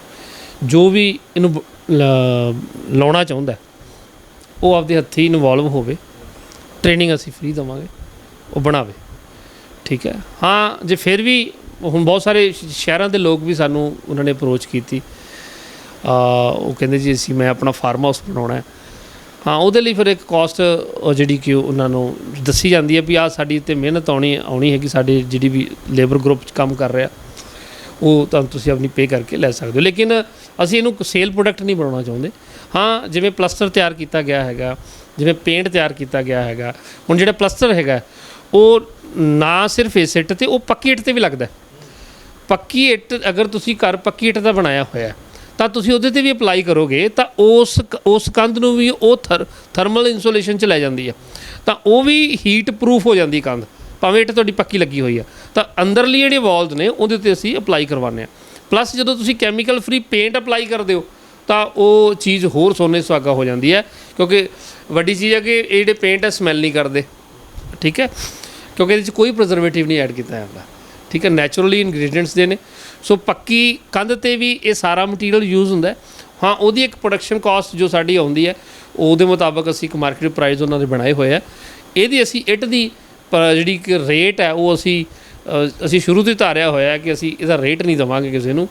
ਜੋ ਵੀ ਇਹਨੂੰ ਲਾਉਣਾ ਚਾਹੁੰਦਾ ਉਹ ਆਪਦੇ ਹੱਥੀਂ ਇਨਵੋਲਵ ਹੋਵੇ, ਟ੍ਰੇਨਿੰਗ ਅਸੀਂ ਫ੍ਰੀ ਦੇਵਾਂਗੇ, ਉਹ ਬਣਾਵੇ। ਠੀਕ ਹੈ। ਹਾਂ, ਜੇ ਫਿਰ ਵੀ ਹੁਣ ਬਹੁਤ ਸਾਰੇ ਸ਼ਹਿਰਾਂ ਦੇ ਲੋਕ ਵੀ ਸਾਨੂੰ ਉਹਨਾਂ ਨੇ ਅਪਰੋਚ ਕੀਤੀ, ਉਹ ਕਹਿੰਦੇ ਜੀ ਅਸੀਂ ਮੈਂ ਆਪਣਾ ਫਾਰਮ ਹਾਊਸ ਬਣਾਉਣਾ ਹੈ। ਹਾਂ, ਉਹਦੇ ਲਈ ਫਿਰ ਇੱਕ ਕਾਸਟ ਜਿਹੜੀ ਕਿ ਉਹਨਾਂ ਨੂੰ ਦੱਸੀ ਜਾਂਦੀ ਹੈ ਵੀ ਆਹ ਸਾਡੀ ਤੇ ਮਿਹਨਤ ਆਉਣੀ ਹੈਗੀ, ਸਾਡੇ ਜਿਹੜੀ ਵੀ ਲੇਬਰ ਗਰੁੱਪ 'ਚ ਕੰਮ ਕਰ ਰਿਹਾ ਉਹ ਤਾਂ ਤੁਸੀਂ ਆਪਣੀ ਪੇ ਕਰਕੇ ਲੈ ਸਕਦੇ ਹੋ। ਲੇਕਿਨ ਅਸੀਂ ਇਹਨੂੰ ਸੇਲ ਪ੍ਰੋਡਕਟ ਨਹੀਂ ਬਣਾਉਣਾ ਚਾਹੁੰਦੇ। ਹਾਂ, ਜਿਵੇਂ ਪਲਸਟਰ ਤਿਆਰ ਕੀਤਾ ਗਿਆ ਹੈਗਾ, ਜਿਵੇਂ ਪੇਂਟ ਤਿਆਰ ਕੀਤਾ ਗਿਆ ਹੈਗਾ, ਹੁਣ ਜਿਹੜਾ ਪਲਸਟਰ ਹੈਗਾ ਉਹ ਨਾ ਸਿਰਫ ਇਸ ਇੱਟ 'ਤੇ, ਉਹ ਪੱਕੀ ਇੱਟ 'ਤੇ ਵੀ ਲੱਗਦਾ। ਪੱਕੀ ਇੱਟ ਅਗਰ ਤੁਸੀਂ ਘਰ ਪੱਕੀ ਇੱਟ ਦਾ ਬਣਾਇਆ ਹੋਇਆ ਤਾਂ ਤੁਸੀਂ ਉਹਦੇ 'ਤੇ ਵੀ ਅਪਲਾਈ ਕਰੋਗੇ ਤਾਂ ਉਸ ਕੰਧ ਨੂੰ ਵੀ ਉਹ ਥਰਮਲ ਇਨਸੂਲੇਸ਼ਨ 'ਚ ਲੈ ਜਾਂਦੀ ਆ, ਤਾਂ ਉਹ ਵੀ ਹੀਟ ਪ੍ਰੂਫ ਹੋ ਜਾਂਦੀ ਕੰਧ, ਭਾਵੇਂ ਇੱਟ ਤੁਹਾਡੀ ਪੱਕੀ ਲੱਗੀ ਹੋਈ ਆ। ਤਾਂ ਅੰਦਰਲੀ ਜਿਹੜੇ ਵਾਲਸ ਨੇ ਉਹਦੇ 'ਤੇ ਅਸੀਂ ਅਪਲਾਈ ਕਰਵਾਉਂਦੇ ਹਾਂ। ਪਲੱਸ ਜਦੋਂ ਤੁਸੀਂ ਕੈਮੀਕਲ ਫ੍ਰੀ ਪੇਂਟ ਅਪਲਾਈ ਕਰਦੇ ਹੋ ਤਾਂ ਉਹ ਚੀਜ਼ ਹੋਰ ਸੋਨੇ ਸੁਹਾਗਾ ਹੋ ਜਾਂਦੀ ਹੈ, ਕਿਉਂਕਿ ਵੱਡੀ ਚੀਜ਼ ਹੈ ਕਿ ਇਹ ਜਿਹੜੇ ਪੇਂਟ ਹੈ ਸਮੈਲ ਨਹੀਂ ਕਰਦੇ। ਠੀਕ ਹੈ, ਕਿਉਂਕਿ ਇਹਦੇ 'ਚ ਕੋਈ ਪ੍ਰੀਜ਼ਰਵੇਟਿਵ ਨਹੀਂ ਐਡ ਕੀਤਾ ਜਾਂਦਾ। ਠੀਕ ਹੈ, ਨੈਚੁਰਲੀ ਇਨਗਰੀਡੀਐਂਟਸ ਦੇ ਨੇ। ਸੋ ਪੱਕੀ ਕੰਧ 'ਤੇ ਵੀ ਇਹ ਸਾਰਾ ਮਟੀਰੀਅਲ ਯੂਜ਼ ਹੁੰਦਾ। ਹਾਂ, ਉਹਦੀ ਇੱਕ ਪ੍ਰੋਡਕਸ਼ਨ ਕਾਸਟ ਜੋ ਸਾਡੀ ਆਉਂਦੀ ਹੈ ਉਹਦੇ ਮੁਤਾਬਕ ਅਸੀਂ ਇੱਕ ਮਾਰਕੀਟ ਪ੍ਰਾਈਸ ਉਹਨਾਂ ਦੇ ਬਣਾਏ ਹੋਏ ਆ। ਇਹਦੀ ਅਸੀਂ ਇੱਟ ਦੀ ਜਿਹੜੀ ਕਿ ਰੇਟ ਹੈ ਉਹ ਅਸੀਂ ਸ਼ੁਰੂ ਤੋਂ ਹੀ ਧਾਰਿਆ ਹੋਇਆ ਕਿ ਅਸੀਂ ਇਹਦਾ ਰੇਟ ਨਹੀਂ ਦੇਵਾਂਗੇ ਕਿਸੇ ਨੂੰ।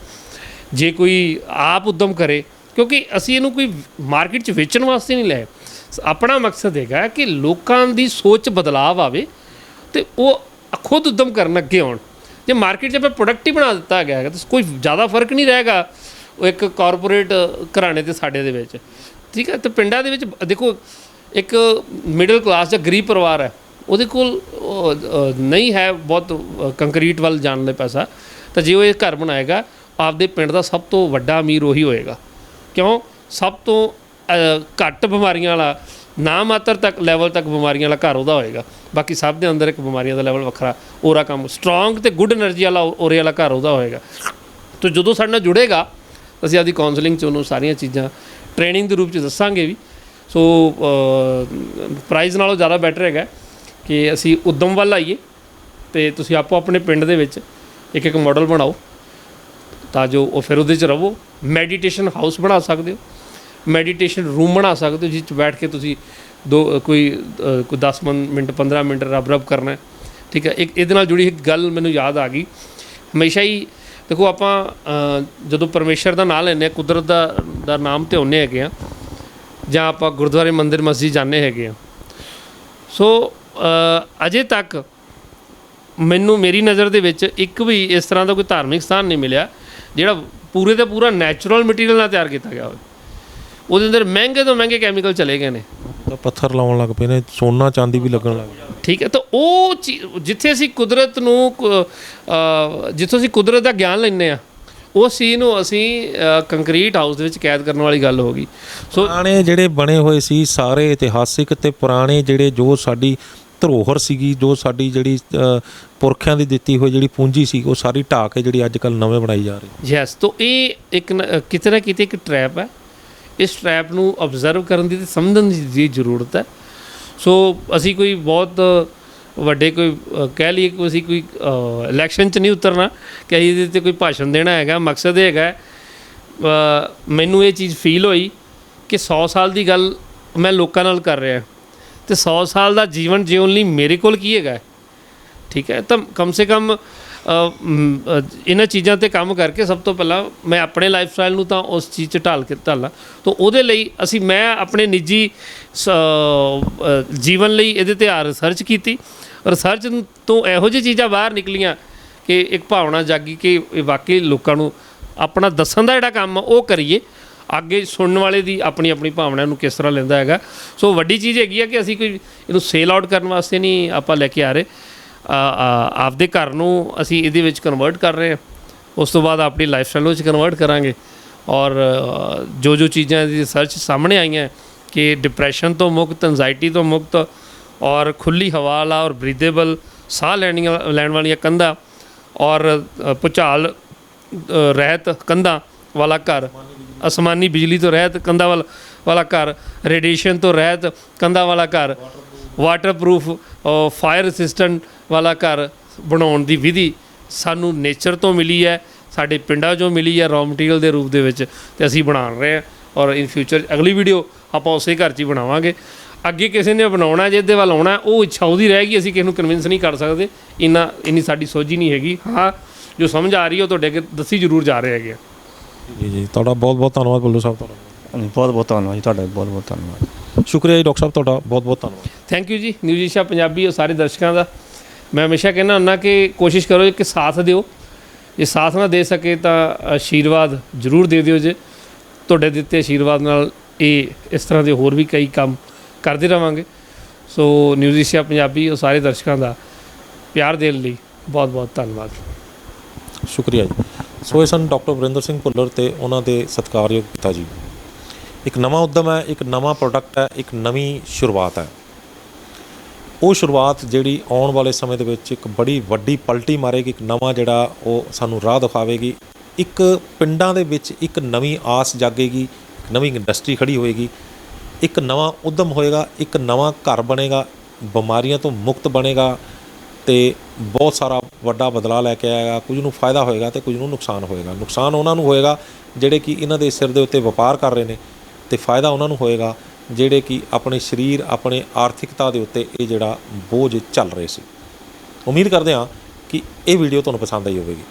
ਜੇ ਕੋਈ ਆਪ ਉੱਦਮ ਕਰੇ, ਕਿਉਂਕਿ ਅਸੀਂ ਇਹਨੂੰ ਕੋਈ ਮਾਰਕੀਟ 'ਚ ਵੇਚਣ ਵਾਸਤੇ ਨਹੀਂ ਲਏ, ਆਪਣਾ ਮਕਸਦ ਹੈਗਾ ਕਿ ਲੋਕਾਂ ਦੀ ਸੋਚ 'ਚ ਬਦਲਾਵ ਆਵੇ ਅਤੇ ਉਹ ਖੁਦ ਉੱਦਮ ਕਰਨ ਅੱਗੇ ਆਉਣ। ਜੇ ਮਾਰਕੀਟ 'ਚ ਆਪਾਂ ਪ੍ਰੋਡਕਟ ਹੀ ਬਣਾ ਦਿੱਤਾ ਗਿਆ ਹੈਗਾ ਤਾਂ ਕੋਈ ਜ਼ਿਆਦਾ ਫਰਕ ਨਹੀਂ ਰਹੇਗਾ ਉਹ ਇੱਕ ਕਾਰਪੋਰੇਟ ਘਰਾਣੇ ਅਤੇ ਸਾਡੇ ਦੇ ਵਿੱਚ। ਠੀਕ ਹੈ, ਅਤੇ ਪਿੰਡਾਂ ਦੇ ਵਿੱਚ ਦੇਖੋ ਇੱਕ ਮਿਡਲ ਕਲਾਸ ਜਾਂ ਗਰੀਬ ਪਰਿਵਾਰ ਹੈ, ਉਹਦੇ ਕੋਲ ਨਹੀਂ ਹੈ ਬਹੁਤ ਕੰਕਰੀਟ ਵੱਲ ਜਾਣ ਲਈ ਪੈਸਾ, ਤਾਂ ਜੇ ਉਹ ਇਹ ਘਰ ਬਣਾਏਗਾ ਆਪਦੇ ਪਿੰਡ ਦਾ ਸਭ ਤੋਂ ਵੱਡਾ ਅਮੀਰ ਉਹੀ ਹੋਏਗਾ। ਕਿਉਂ? ਸਭ ਤੋਂ ਘੱਟ ਬਿਮਾਰੀਆਂ ਵਾਲਾ, ਨਾ ਮਾਤਰ ਤੱਕ ਲੈਵਲ ਤੱਕ ਬਿਮਾਰੀਆਂ ਵਾਲਾ ਘਰ ਉਹਦਾ ਹੋਏਗਾ। ਬਾਕੀ ਸਭ ਦੇ ਅੰਦਰ ਇੱਕ ਬਿਮਾਰੀਆਂ ਦਾ ਲੈਵਲ ਵੱਖਰਾ, ਉਹਦਾ ਕੰਮ ਸਟਰੋਂਗ ਅਤੇ ਗੁੱਡ ਐਨਰਜੀ ਵਾਲਾ ਔਰੇ ਵਾਲਾ ਘਰ ਉਹਦਾ ਹੋਏਗਾ। ਤਾਂ ਜਦੋਂ ਸਾਡੇ ਨਾਲ ਜੁੜੇਗਾ ਅਸੀਂ ਆਪਦੀ ਕਾਉਂਸਲਿੰਗ 'ਚ ਉਹਨੂੰ ਸਾਰੀਆਂ ਚੀਜ਼ਾਂ ਟ੍ਰੇਨਿੰਗ ਦੇ ਰੂਪ 'ਚ ਦੱਸਾਂਗੇ ਵੀ। ਸੋ ਪ੍ਰਾਈਜ਼ ਨਾਲੋਂ ਜ਼ਿਆਦਾ ਬੈਟਰ ਹੈਗਾ ਕਿ ਅਸੀਂ ਉੱਦਮ ਵੱਲ ਆਈਏ ਅਤੇ ਤੁਸੀਂ ਆਪੋ ਆਪਣੇ ਪਿੰਡ ਦੇ ਵਿੱਚ ਇੱਕ ਮਾਡਲ ਬਣਾਓ ਤਾਂ ਜੋ ਉਹ ਫਿਰ ਉਹਦੇ 'ਚ ਰਹੋ। ਮੈਡੀਟੇਸ਼ਨ ਹਾਊਸ ਬਣਾ ਸਕਦੇ ਹੋ, ਮੈਡੀਟੇਸ਼ਨ ਰੂਮ ਬਣਾ ਸਕਦੇ ਹੋ ਜਿਸ 'ਚ ਬੈਠ ਕੇ ਤੁਸੀਂ ਕੋਈ 10 ਮਿੰਟ 15 ਮਿੰਟ ਰੱਬ ਕਰਨਾ। ਠੀਕ ਹੈ, ਇੱਕ ਇਹਦੇ ਨਾਲ ਜੁੜੀ ਇੱਕ ਗੱਲ ਮੈਨੂੰ ਯਾਦ ਆ ਗਈ। ਹਮੇਸ਼ਾ ਹੀ ਦੇਖੋ ਆਪਾਂ ਜਦੋਂ ਪਰਮੇਸ਼ਰ ਦਾ ਨਾਂ ਲੈਂਦੇ ਹਾਂ, ਕੁਦਰਤ ਦਾ ਨਾਮ ਧਿਆਉਂਦੇ ਹੈਗੇ ਹਾਂ, ਜਾਂ ਆਪਾਂ ਗੁਰਦੁਆਰੇ ਮੰਦਿਰ ਮਸਜਿਦ ਜਾਂਦੇ ਹੈਗੇ ਹਾਂ। ਸੋ ਅਜੇ ਤੱਕ ਮੈਨੂੰ ਮੇਰੀ ਨਜ਼ਰ ਦੇ ਵਿੱਚ ਇੱਕ ਵੀ ਇਸ ਤਰ੍ਹਾਂ ਦਾ ਕੋਈ ਧਾਰਮਿਕ ਸਥਾਨ ਨਹੀਂ ਮਿਲਿਆ ਜਿਹੜਾ ਪੂਰੇ ਦਾ ਪੂਰਾ ਨੈਚੁਰਲ ਮਟੀਰੀਅਲ ਨਾਲ ਤਿਆਰ ਕੀਤਾ ਗਿਆ ਹੋਵੇ। ਉਹਦੇ ਅੰਦਰ ਮਹਿੰਗੇ ਤੋਂ ਮਹਿੰਗੇ ਕੈਮੀਕਲ ਚਲੇ ਗਏ ਨੇ, ਤਾਂ ਪੱਥਰ ਲਾਉਣ ਲੱਗ ਪਏ ਨੇ, ਸੋਨਾ ਚਾਂਦੀ ਵੀ ਲੱਗਣ ਲੱਗ ਗਿਆ। ਠੀਕ ਹੈ, ਤਾਂ ਉਹ ਜਿੱਥੇ ਅਸੀਂ ਕੁਦਰਤ ਨੂੰ ਜਿੱਥੋਂ ਅਸੀਂ ਕੁਦਰਤ ਦਾ ਗਿਆਨ ਲੈਂਦੇ ਹਾਂ ਉਸ ਚੀਜ਼ ਨੂੰ ਅਸੀਂ ਕੰਕਰੀਟ ਹਾਊਸ ਦੇ ਵਿੱਚ ਕੈਦ ਕਰਨ ਵਾਲੀ ਗੱਲ ਹੋ ਗਈ। ਸੋ ਪੁਰਾਣੇ ਜਿਹੜੇ ਬਣੇ ਹੋਏ ਸੀ ਸਾਰੇ ਇਤਿਹਾਸਿਕ ਅਤੇ ਪੁਰਾਣੇ ਜਿਹੜੇ ਜੋ ਸਾਡੀ ਧਰੋਹਰ ਸੀਗੀ, ਜੋ ਸਾਡੀ ਜਿਹੜੀ ਪੁਰਖਿਆਂ ਦੀ ਦਿੱਤੀ ਹੋਈ ਜਿਹੜੀ ਪੂੰਜੀ ਸੀ, ਉਹ ਸਾਰੀ ਢਾਹ ਕੇ ਜਿਹੜੀ ਅੱਜ ਕੱਲ੍ਹ ਨਵੇਂ ਬਣਾਈ ਜਾ ਰਹੀ। ਯੈਸ, ਤਾਂ ਇਹ ਇੱਕ ਕਿਤੇ ਨਾ ਕਿਤੇ ਇੱਕ ਟਰੈਪ ਹੈ। ਇਸ ਟਰੈਪ ਨੂੰ ਓਬਜ਼ਰਵ ਕਰਨ ਦੀ ਅਤੇ ਸਮਝਣ ਦੀ ਜ਼ਰੂਰਤ ਹੈ। ਸੋ ਅਸੀਂ ਕੋਈ ਬਹੁਤ ਵੱਡੇ ਕੋਈ ਕਹਿ ਲਈਏ ਕਿ ਅਸੀਂ ਕੋਈ ਇਲੈਕਸ਼ਨ 'ਚ ਨਹੀਂ ਉਤਰਨਾ ਕਿ ਅਸੀਂ ਇਹਦੇ 'ਤੇ ਕੋਈ ਭਾਸ਼ਣ ਦੇਣਾ ਹੈਗਾ। ਮਕਸਦ ਇਹ ਹੈਗਾ, ਮੈਨੂੰ ਇਹ ਚੀਜ਼ ਫੀਲ ਹੋਈ ਕਿ 100 ਸਾਲ ਦੀ ਗੱਲ ਮੈਂ ਲੋਕਾਂ ਨਾਲ ਕਰ ਰਿਹਾ ਅਤੇ 100 ਸਾਲ ਦਾ ਜੀਵਨ ਜਿਉਣ ਲਈ ਮੇਰੇ ਕੋਲ ਕੀ ਹੈਗਾ। ਠੀਕ ਹੈ, ਤਾਂ ਕਮ ਸੇ ਕਮ ਇਹਨਾਂ ਚੀਜ਼ਾਂ 'ਤੇ ਕੰਮ ਕਰਕੇ ਸਭ ਤੋਂ ਪਹਿਲਾਂ ਮੈਂ ਆਪਣੇ ਲਾਈਫ ਸਟਾਈਲ ਨੂੰ ਤਾਂ ਉਸ ਚੀਜ਼ 'ਚ ਢਾਲਾਂ ਤਾਂ ਉਹਦੇ ਲਈ ਮੈਂ ਆਪਣੇ ਨਿੱਜੀ ਜੀਵਨ ਲਈ ਇਹਦੇ 'ਤੇ ਰਿਸਰਚ ਕੀਤੀ। ਰਿਸਰਚ ਤੋਂ ਇਹੋ ਜਿਹੀ ਚੀਜ਼ਾਂ ਬਾਹਰ ਨਿਕਲੀਆਂ ਕਿ ਇੱਕ ਭਾਵਨਾ ਜਾਗੀ ਕਿ ਇਹ ਵਾਕਈ ਲੋਕਾਂ ਨੂੰ ਆਪਣਾ ਦੱਸਣ ਦਾ ਜਿਹੜਾ ਕੰਮ ਉਹ ਕਰੀਏ, ਅੱਗੇ ਸੁਣਨ ਵਾਲੇ ਦੀ ਆਪਣੀ ਆਪਣੀ ਭਾਵਨਾ ਨੂੰ ਕਿਸ ਤਰ੍ਹਾਂ ਲੈਂਦਾ ਹੈਗਾ। ਸੋ ਵੱਡੀ ਚੀਜ਼ ਹੈਗੀ ਆ ਕਿ ਅਸੀਂ ਕੋਈ ਇਹਨੂੰ ਸੇਲ ਆਊਟ ਕਰਨ ਵਾਸਤੇ ਨਹੀਂ ਆਪਾਂ ਲੈ ਕੇ ਆ ਰਹੇ, ਆਪਦੇ ਘਰ ਨੂੰ ਅਸੀਂ ਇਹਦੇ ਵਿੱਚ ਕਨਵਰਟ ਕਰ ਰਹੇ ਹਾਂ। ਉਸ ਤੋਂ ਬਾਅਦ ਆਪਣੀ ਲਾਈਫ ਸਟਾਈਲ ਵਿੱਚ ਕਨਵਰਟ ਕਰਾਂਗੇ। ਔਰ ਜੋ ਚੀਜ਼ਾਂ ਦੀ ਰਿਸਰਚ ਸਾਹਮਣੇ ਆਈਆਂ ਕਿ ਡਿਪਰੈਸ਼ਨ ਤੋਂ ਮੁਕਤ, ਐਨਜ਼ਾਈਟੀ ਤੋਂ ਮੁਕਤ ਔਰ ਖੁੱਲ੍ਹੀ ਹਵਾ ਵਾਲਾ ਔਰ ਬਰੀਦੇਬਲ ਸਾਹ ਲੈਣ ਵਾਲੀਆਂ ਕੰਧਾਂ ਔਰ ਭੂਚਾਲ ਰਹਿਤ ਕੰਧਾਂ ਵਾਲਾ ਘਰ, ਅਸਮਾਨੀ ਬਿਜਲੀ ਤੋਂ ਰਹਿਤ ਕੰਧਾਂ ਵਾਲਾ ਘਰ, ਰੇਡੀਏਸ਼ਨ ਤੋਂ ਰਹਿਤ ਕੰਧਾਂ ਵਾਲਾ ਘਰ, ਵਾਟਰਪ੍ਰੂਫ ਫਾਇਰ ਰੈਸਿਸਟੈਂਟ ਵਾਲਾ ਘਰ ਬਣਾਉਣ ਦੀ ਵਿਧੀ ਸਾਨੂੰ ਨੇਚਰ ਤੋਂ ਮਿਲੀ ਹੈ, ਸਾਡੇ ਪਿੰਡਾਂ 'ਚੋਂ ਮਿਲੀ ਹੈ ਰॉ ਮਟੀਰੀਅਲ ਦੇ ਰੂਪ ਦੇ ਵਿੱਚ, ਅਤੇ ਅਸੀਂ ਬਣਾ ਰਹੇ ਹਾਂ। ਔਰ ਇਨ ਫਿਊਚਰ ਅਗਲੀ ਵੀਡੀਓ ਆਪਾਂ ਉਸੇ ਘਰ 'ਚ ਹੀ ਬਣਾਵਾਂਗੇ। ਅੱਗੇ ਕਿਸੇ ਨੇ ਬਣਾਉਣਾ ਜਿਹਦੇ ਵੱਲ ਆਉਣਾ ਉਹ ਇੱਛਾ ਉਹਦੀ ਰਹੇਗੀ, ਅਸੀਂ ਕਿਸੇ ਨੂੰ ਕਨਵਿੰਸ ਨਹੀਂ ਕਰ ਸਕਦੇ, ਇੰਨੀ ਸਾਡੀ ਸੋਝੀ ਨਹੀਂ ਹੈਗੀ। ਹਾਂ ਜੋ ਸਮਝ ਆ ਰਹੀ ਹੈ ਉਹ ਤੁਹਾਡੇ ਅੱਗੇ ਦੱਸੀ ਜ਼ਰੂਰ ਜਾ ਰਹੇ ਹੈਗੇ। ਜੀ ਤੁਹਾਡਾ ਬਹੁਤ ਬਹੁਤ ਧੰਨਵਾਦ ਭੁੱਲਰ ਸਾਹਿਬ, ਤੁਹਾਡਾ ਬਹੁਤ ਬਹੁਤ ਧੰਨਵਾਦ ਜੀ, ਤੁਹਾਡਾ ਬਹੁਤ ਬਹੁਤ ਧੰਨਵਾਦ। ਸ਼ੁਕਰੀਆ ਜੀ ਡਾਕਟਰ ਸਾਹਿਬ, ਤੁਹਾਡਾ ਬਹੁਤ ਬਹੁਤ ਧੰਨਵਾਦ। ਥੈਂਕ ਯੂ ਜੀ ਨਿਊਜ਼ ਏਸ਼ੀਆ ਪੰਜਾਬੀ ਔਰ ਸਾਰੇ ਦਰਸ਼ਕਾਂ ਦਾ। ਮੈਂ ਹਮੇਸ਼ਾ ਕਹਿੰਦਾ ਹੁੰਦਾ ਕਿ ਕੋਸ਼ਿਸ਼ ਕਰੋ ਕਿ ਸਾਥ ਦਿਓ, ਜੇ ਸਾਥ ਨਾ ਦੇ ਸਕੇ ਤਾਂ ਆਸ਼ੀਰਵਾਦ ਜ਼ਰੂਰ ਦੇ ਦਿਓ ਜੇ। ਤੁਹਾਡੇ ਦਿੱਤੇ ਆਸ਼ੀਰਵਾਦ ਨਾਲ ਇਹ ਇਸ ਤਰ੍ਹਾਂ ਦੇ ਹੋਰ ਵੀ ਕਈ ਕੰਮ ਕਰਦੇ ਰਹਾਂਗੇ। ਸੋ ਨਿਊਜ਼ ਏਸ਼ੀਆ ਪੰਜਾਬੀ ਔਰ ਸਾਰੇ ਦਰਸ਼ਕਾਂ ਦਾ ਪਿਆਰ ਦੇਣ ਲਈ ਬਹੁਤ ਬਹੁਤ ਧੰਨਵਾਦ। ਸ਼ੁਕਰੀਆ ਜੀ। ਸੋ ਇਹ ਸਨ ਡਾਕਟਰ ਵਰਿੰਦਰ ਸਿੰਘ ਭੁੱਲਰ ਤੇ ਉਹਨਾਂ ਦੇ ਸਤਿਕਾਰਯੋਗ ਪਿਤਾ ਜੀ। ਇੱਕ ਨਵਾਂ ਉੱਦਮ ਹੈ, ਇੱਕ ਨਵਾਂ ਪ੍ਰੋਡਕਟ ਹੈ, ਇੱਕ ਨਵੀਂ ਸ਼ੁਰੂਆਤ ਹੈ। ਉਹ ਸ਼ੁਰੂਆਤ ਜਿਹੜੀ ਆਉਣ ਵਾਲੇ ਸਮੇਂ ਦੇ ਵਿੱਚ ਇੱਕ ਬੜੀ ਵੱਡੀ ਪਲਟੀ ਮਾਰੇਗੀ, ਇੱਕ ਨਵਾਂ ਜਿਹੜਾ ਉਹ ਸਾਨੂੰ ਰਾਹ ਦਿਖਾਵੇਗੀ। ਇੱਕ ਪਿੰਡਾਂ ਦੇ ਵਿੱਚ ਇੱਕ ਨਵੀਂ ਆਸ ਜਾਗੇਗੀ, ਇੱਕ ਨਵੀਂ ਇੰਡਸਟਰੀ ਖੜੀ ਹੋਏਗੀ, ਇੱਕ ਨਵਾਂ ਉੱਦਮ ਹੋਏਗਾ, ਇੱਕ ਨਵਾਂ ਘਰ ਬਣੇਗਾ, ਬਿਮਾਰੀਆਂ ਤੋਂ ਮੁਕਤ ਬਣੇਗਾ ਅਤੇ ਬਹੁਤ ਸਾਰਾ ਵੱਡਾ ਬਦਲਾਅ ਲੈ ਕੇ ਆਏਗਾ। ਕੁਝ ਨੂੰ ਫਾਇਦਾ ਹੋਏਗਾ ਅਤੇ ਕੁਝ ਨੂੰ ਨੁਕਸਾਨ ਹੋਏਗਾ। ਨੁਕਸਾਨ ਉਹਨਾਂ ਨੂੰ ਹੋਏਗਾ ਜਿਹੜੇ ਕਿ ਇਹਨਾਂ ਦੇ ਸਿਰ ਦੇ ਉੱਤੇ ਵਪਾਰ ਕਰ ਰਹੇ ਨੇ, ਅਤੇ ਫਾਇਦਾ ਉਹਨਾਂ ਨੂੰ ਹੋਏਗਾ ਜਿਹੜੇ ਕਿ ਆਪਣੇ ਸਰੀਰ, ਆਪਣੇ ਆਰਥਿਕਤਾ ਦੇ ਉੱਤੇ ਇਹ ਜਿਹੜਾ ਬੋਝ ਚੱਲ ਰਹੇ ਸੀ। ਉਮੀਦ ਕਰਦੇ ਹਾਂ ਕਿ ਇਹ ਵੀਡੀਓ ਤੁਹਾਨੂੰ ਪਸੰਦ ਆਈ ਹੋਵੇਗੀ,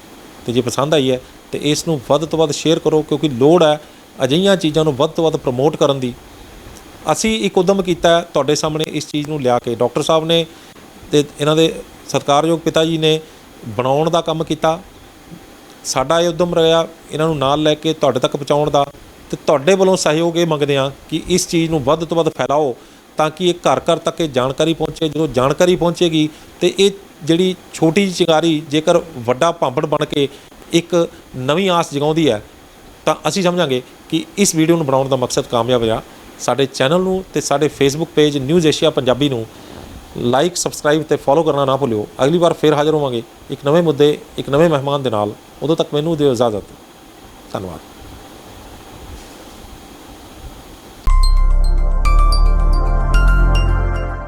ਅਤੇ ਜੇ ਪਸੰਦ ਆਈ ਹੈ ਤਾਂ ਇਸ ਨੂੰ ਵੱਧ ਤੋਂ ਵੱਧ ਸ਼ੇਅਰ ਕਰੋ, ਕਿਉਂਕਿ ਲੋੜ ਹੈ ਅਜਿਹੀਆਂ ਚੀਜ਼ਾਂ ਨੂੰ ਵੱਧ ਤੋਂ ਵੱਧ ਪ੍ਰਮੋਟ ਕਰਨ ਦੀ। ਅਸੀਂ ਇੱਕ ਉੱਦਮ ਕੀਤਾ ਤੁਹਾਡੇ ਸਾਹਮਣੇ ਇਸ ਚੀਜ਼ ਨੂੰ ਲਿਆ ਕੇ, ਡਾਕਟਰ ਸਾਹਿਬ ਨੇ ਅਤੇ ਇਹਨਾਂ ਦੇ ਸਤਿਕਾਰਯੋਗ ਪਿਤਾ ਜੀ ਨੇ ਬਣਾਉਣ ਦਾ ਕੰਮ ਕੀਤਾ। ਸਾਡਾ ਇਹ ਉੱਦਮ ਰਿਹਾ ਇਹਨਾਂ ਨੂੰ ਨਾਲ ਲੈ ਕੇ ਤੁਹਾਡੇ ਤੱਕ ਪਹੁੰਚਾਉਣ ਦਾ, ਅਤੇ ਤੁਹਾਡੇ ਵੱਲੋਂ ਸਹਿਯੋਗ ਇਹ ਮੰਗਦੇ ਹਾਂ ਕਿ ਇਸ ਚੀਜ਼ ਨੂੰ ਵੱਧ ਤੋਂ ਵੱਧ ਫੈਲਾਓ ਤਾਂ ਕਿ ਇਹ ਘਰ ਘਰ ਤੱਕ ਇਹ ਜਾਣਕਾਰੀ ਪਹੁੰਚੇ। ਜਦੋਂ ਜਾਣਕਾਰੀ ਪਹੁੰਚੇਗੀ ਅਤੇ ਇਹ ਜਿਹੜੀ ਛੋਟੀ ਜਿਹੀ ਚਿੰਗਾਰੀ ਜੇਕਰ ਵੱਡਾ ਭਾਂਬੜ ਬਣ ਕੇ ਇੱਕ ਨਵੀਂ ਆਸ ਜਗਾਉਂਦੀ ਹੈ ਤਾਂ ਅਸੀਂ ਸਮਝਾਂਗੇ ਕਿ ਇਸ ਵੀਡੀਓ ਨੂੰ ਬਣਾਉਣ ਦਾ ਮਕਸਦ ਕਾਮਯਾਬ ਰਿਹਾ। ਸਾਡੇ ਚੈਨਲ ਨੂੰ ਅਤੇ ਸਾਡੇ Facebook page news Asia Punjabi ਨੂੰ ਲਾਈਕ, ਸਬਸਕ੍ਰਾਈਬ ਅਤੇ ਫੋਲੋ ਕਰਨਾ ਨਾ ਭੁੱਲਿਓ। ਅਗਲੀ ਵਾਰ ਫਿਰ ਹਾਜ਼ਰ ਹੋਵਾਂਗੇ ਇੱਕ ਨਵੇਂ ਮੁੱਦੇ, ਇੱਕ ਨਵੇਂ ਮਹਿਮਾਨ ਦੇ ਨਾਲ। ਉਦੋਂ ਤੱਕ ਮੈਨੂੰ ਦਿਓ ਇਜਾਜ਼ਤ। ਧੰਨਵਾਦ।